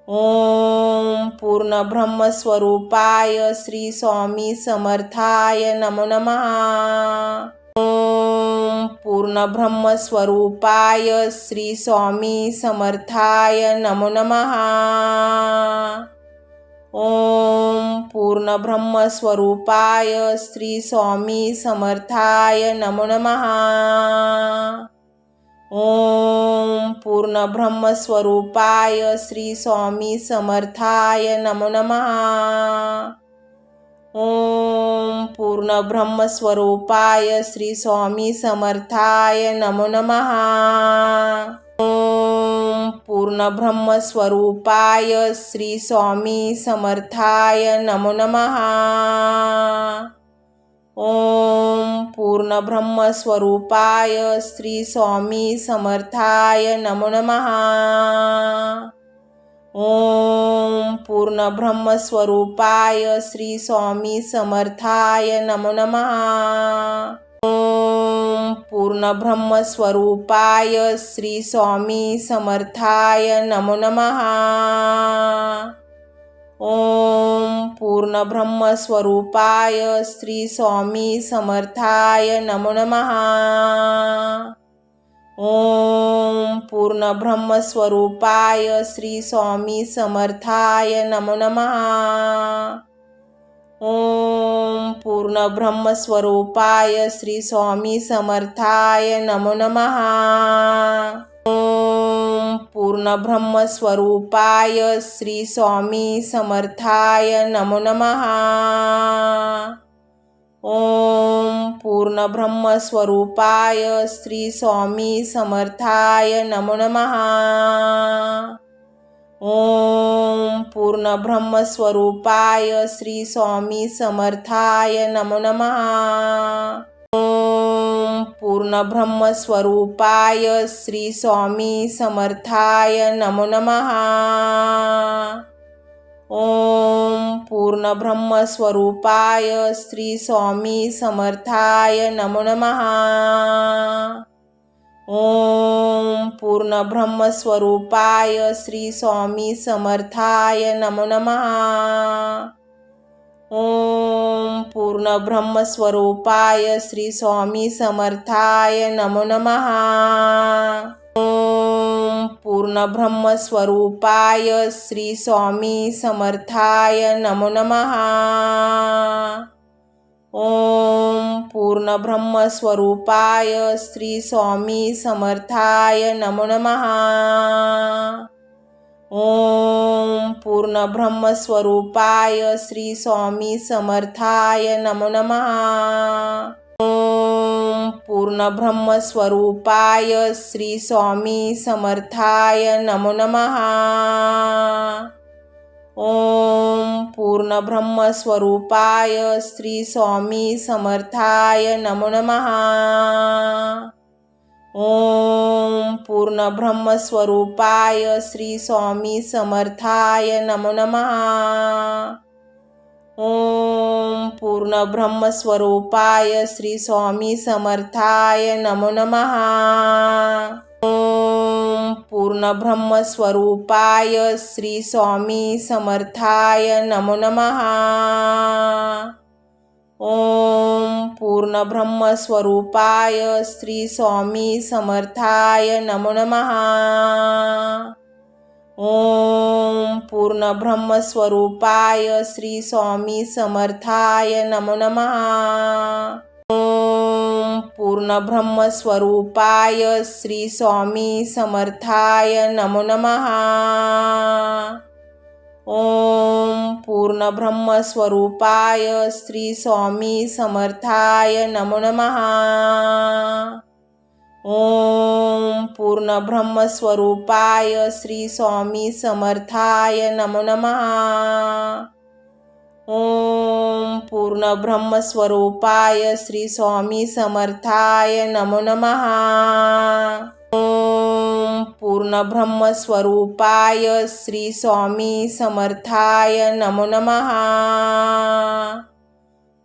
ओम पूर्ण ब्रह्मस्वरूपाय श्री स्वामी समर्थाय नमो नमः। ओम पूर्ण ब्रह्मस्वरूपाय श्री स्वामी समर्थाय नमो नमः। ओम पूर्ण ब्रह्मस्वरूपाय श्री स्वामी समर्थाय नमो नमः। ओम पूर्ण ब्रह्मस्वरूपाय श्री स्वामी समर्थाय नमो नमः। ओम पूर्ण ब्रह्मस्वरूपाय श्री स्वामी समर्थाय नमो नमः। ओम पूर्ण ब्रह्मस्वरूपाय श्री स्वामी समर्थाय नमो नमः। ओम पूर्ण ब्रह्मस्वरूपाय श्री स्वामी समर्थाय नमो नमः। ओम पूर्ण ब्रह्मस्वरूपाय श्री स्वामी समर्थाय नमो नमः। ओम पूर्ण ब्रह्मस्वरूपाय श्री स्वामी समर्थाय नमो नमः। ओम पूर्ण ब्रह्मस्वरूपाय श्री स्वामी समर्थाय नमो नमः। ओम पूर्ण ब्रह्मस्वरूपाय श्री स्वामी समर्थाय नमो नमः। ओम पूर्ण ब्रह्मस्वरूपाय श्री स्वामी समर्थाय नमो नमः। ओम पूर्ण ब्रह्मस्वरूपाय श्री स्वामी समर्थाय नमो नमः। ओम पूर्ण ब्रह्मस्वरूपाय श्री स्वामी समर्थाय नमो नमः। ओम पूर्ण ब्रह्मस्वरूपाय श्री स्वामी समर्थाय नमो नमः। ओम पूर्ण ब्रह्मस्वरूपाय श्री स्वामी समर्थाय नमो नमः। ओम पूर्ण ब्रह्मस्वरूपाय श्री स्वामी समर्थाय नमो नमः। ओम पूर्ण ब्रह्मस्वरूपाय श्री स्वामी समर्थाय नमो नमः। ओम पूर्ण ब्रह्मस्वरूपाय श्री स्वामी समर्थाय नमो नमः। ओम पूर्ण ब्रह्मस्वरूपाय श्री स्वामी समर्थाय नमो नमः। ओम पूर्ण ब्रह्मस्वरूपाय श्री स्वामी समर्थाय नमो नमः। ओम पूर्ण ब्रह्मस्वरूपाय श्री स्वामी समर्थाय नमो नमः। ओम पूर्ण ब्रह्मस्वरूपाय श्री स्वामी समर्थाय नमो नमः। ओम पूर्ण ब्रह्मस्वरूपाय श्री स्वामी समर्थाय नमो नमः। ओम पूर्ण ब्रह्मस्वरूपाय श्री स्वामी समर्थाय नमो नमः। ओम पूर्ण ब्रह्मस्वरूपाय श्री स्वामी समर्थाय नमो नमः। ओम पूर्ण ब्रह्मस्वरूपाय श्री स्वामी समर्थाय नमो नमः। ओम पूर्ण ब्रह्मस्वरूपाय श्री स्वामी समर्थाय नमो नमः। ओम पूर्ण ब्रह्मस्वरूपाय श्री स्वामी समर्थाय नमो नमः। ओम पूर्ण ब्रह्मस्वरूपाय श्री स्वामी समर्थाय नमो नमः। ओम पूर्ण ब्रह्मस्वरूपाय श्री स्वामी समर्थाय नमो नमः। ओम पूर्ण ब्रह्मस्वरूपाय श्री स्वामी समर्थाय नमो नमः। ओम पूर्ण ब्रह्मस्वरूपाय श्री स्वामी समर्थाय नमो नमः। ओम पूर्ण ब्रह्मस्वरूपाय श्री स्वामी समर्थाय नमो नमः।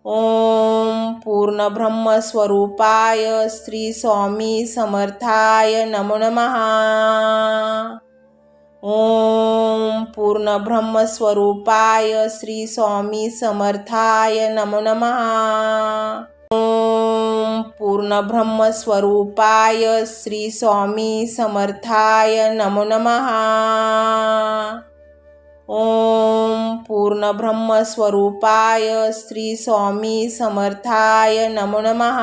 ओम पूर्ण ब्रह्मस्वरूपाय श्री स्वामी समर्थाय नमो नमः। ओम पूर्ण ब्रह्मस्वरूपाय श्री स्वामी समर्थाय नमो नमः। ओम पूर्ण ब्रह्मस्वरूपाय श्री स्वामी समर्थाय नमो नमः। ओम पूर्ण ब्रह्मस्वरूपाय श्री स्वामी समर्थाय नमो नमः।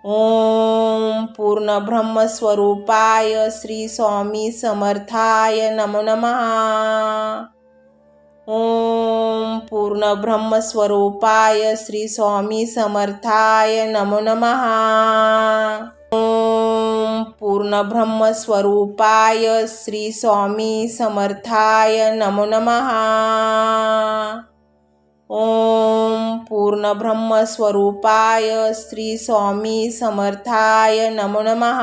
ओम पूर्ण ब्रह्मस्वरूपाय श्री स्वामी समर्थाय नमो नमः। ओम पूर्ण ब्रह्मस्वरूपाय श्री स्वामी समर्थाय नमो नमः। ओम पूर्ण ब्रह्मस्वरूपाय श्री स्वामी समर्थाय नमो नमः। ओम पूर्ण ब्रह्मस्वरूपाय श्री स्वामी समर्थाय नमो नमः।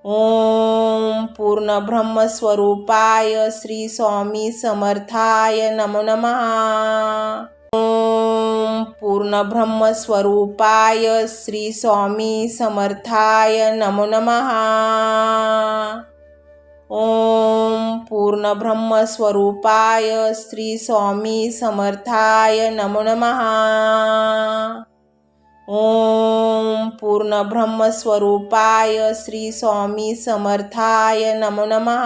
ओम पूर्ण ब्रह्मस्वरूपाय श्री स्वामी समर्थाय नमो नमः। ओम पूर्ण ब्रह्मस्वरूपाय श्री स्वामी समर्थाय नमो नमः। ओम पूर्ण ब्रह्मस्वरूपाय श्री स्वामी समर्थाय नमो नमः। ओम पूर्ण ब्रह्मस्वरूपाय श्री स्वामी समर्थाय नमो नमः।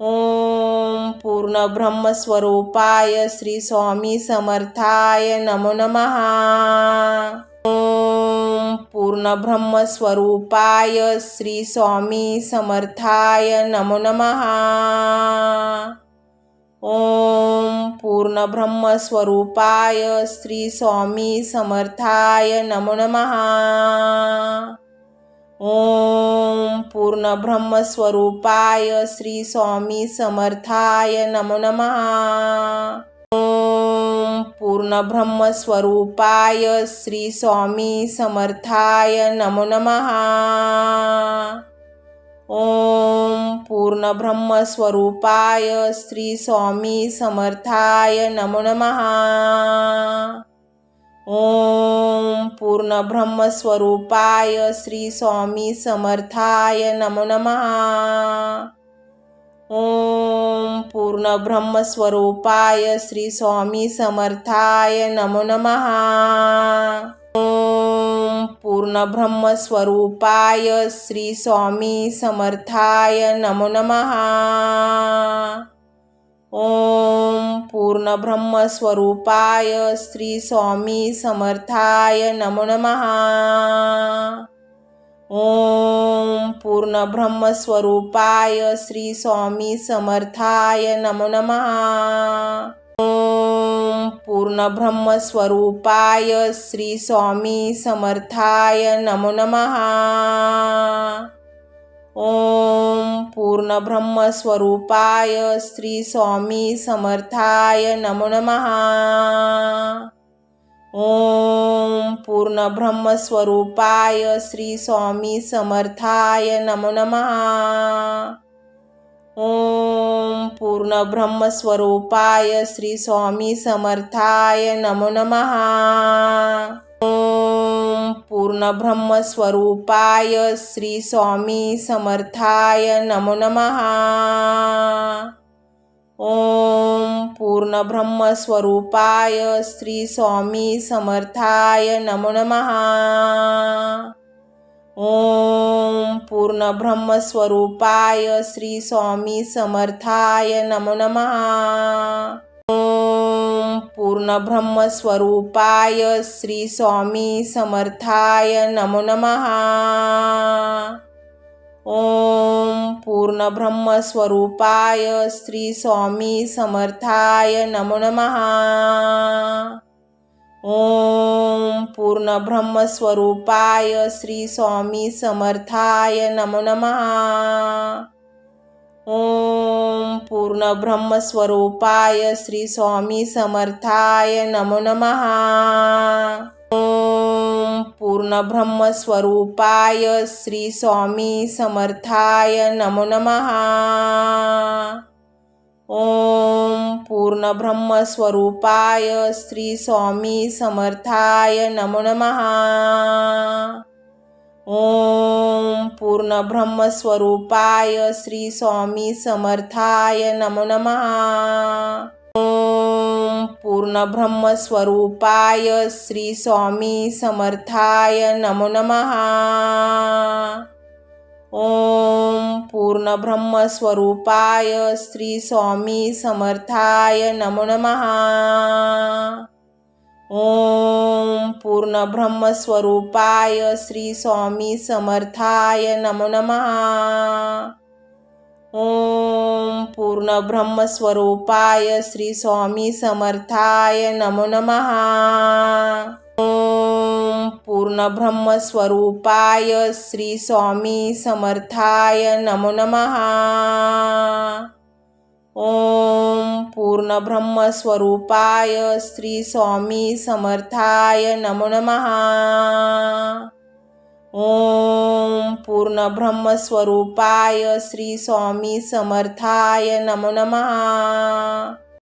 ओम पूर्ण ब्रह्मस्वरूपाय श्री स्वामी समर्थाय नमो नमः। ओम पूर्ण ब्रह्मस्वरूपाय श्री स्वामी समर्थाय नमो नमः। ओम पूर्ण ब्रह्मस्वरूपाय श्री स्वामी समर्थाय नमो नमः। ओम पूर्ण ब्रह्मस्वरूपाय श्री स्वामी समर्थाय नमो नमः। ओम पूर्ण ब्रह्मस्वरूपाय श्री स्वामी समर्थाय नमो नमः। ओम पूर्ण ब्रह्मस्वरूपाय श्री स्वामी समर्थाय नमो नमः। ओम पूर्ण ब्रह्मस्वरूपाय श्री स्वामी समर्थाय नमो नमः। ओम पूर्ण ब्रह्मस्वरूपाय श्री स्वामी समर्थाय नमो नमः। ओम पूर्ण ब्रह्मस्वरूपाय श्री स्वामी समर्थाय नमो नमः। ओम पूर्ण ब्रह्मस्वरूपाय श्री स्वामी समर्थाय नमो नमः। ओम पूर्ण ब्रह्मस्वरूपाय श्री स्वामी समर्थाय नमो नमः। ओम पूर्ण ब्रह्मस्वरूपाय श्री स्वामी समर्थाय नमो नमः। ओम पूर्ण ब्रह्मस्वरूपाय श्री स्वामी समर्थाय नमो नमः। ओम पूर्ण ब्रह्मस्वरूपाय श्री स्वामी समर्थाय नमो नमः। ओम पूर्ण ब्रह्मस्वरूपाय श्री स्वामी समर्थाय नमो नमः। ओम पूर्ण ब्रह्मस्वरूपाय श्री स्वामी समर्थाय नमो नमः। ओम पूर्ण ब्रह्मस्वरूपाय श्री स्वामी समर्थाय नमो नमः। ओम पूर्ण ब्रह्मस्वरूपाय श्री स्वामी समर्थाय नमो नमः। ओम पूर्ण ब्रह्मस्वरूपाय श्री स्वामी समर्थाय नमो नमः। ओम पूर्ण ब्रह्मस्वरूपाय श्री स्वामी समर्थाय नमो नमः। ओम पूर्ण ब्रह्मस्वरूपाय श्री स्वामी समर्थाय नमो नमः। ओम पूर्ण ब्रह्मस्वरूपाय श्री स्वामी समर्थाय नमो नमः। ओम पूर्ण ब्रह्मस्वरूपाय श्री स्वामी समर्थाय नमो नमः। ओम पूर्ण ब्रह्मस्वरूपाय श्री स्वामी समर्थाय नमो नमः। ओम पूर्ण ब्रह्मस्वरूपाय श्री स्वामी समर्थाय नमो नमः। ओम पूर्ण ब्रह्मस्वरूपाय श्री स्वामी समर्थाय नमो नमः। ओम पूर्ण ब्रह्मस्वरूपाय श्री स्वामी समर्थाय नमो नमः। ओम पूर्ण ब्रह्मस्वरूपाय श्री स्वामी समर्थाय नमो नमः। ओम पूर्ण ब्रह्मस्वरूपाय श्री स्वामी समर्थाय नमो नमः. ओम पूर्ण ब्रह्मस्वरूपाय श्री स्वामी समर्थाय नमो नमः. ओम पूर्ण ब्रह्मस्वरूपाय श्री स्वामी समर्थाय नमो नमः. ओम पूर्ण ब्रह्मस्वरूपाय श्री स्वामी समर्थाय नमो नमः.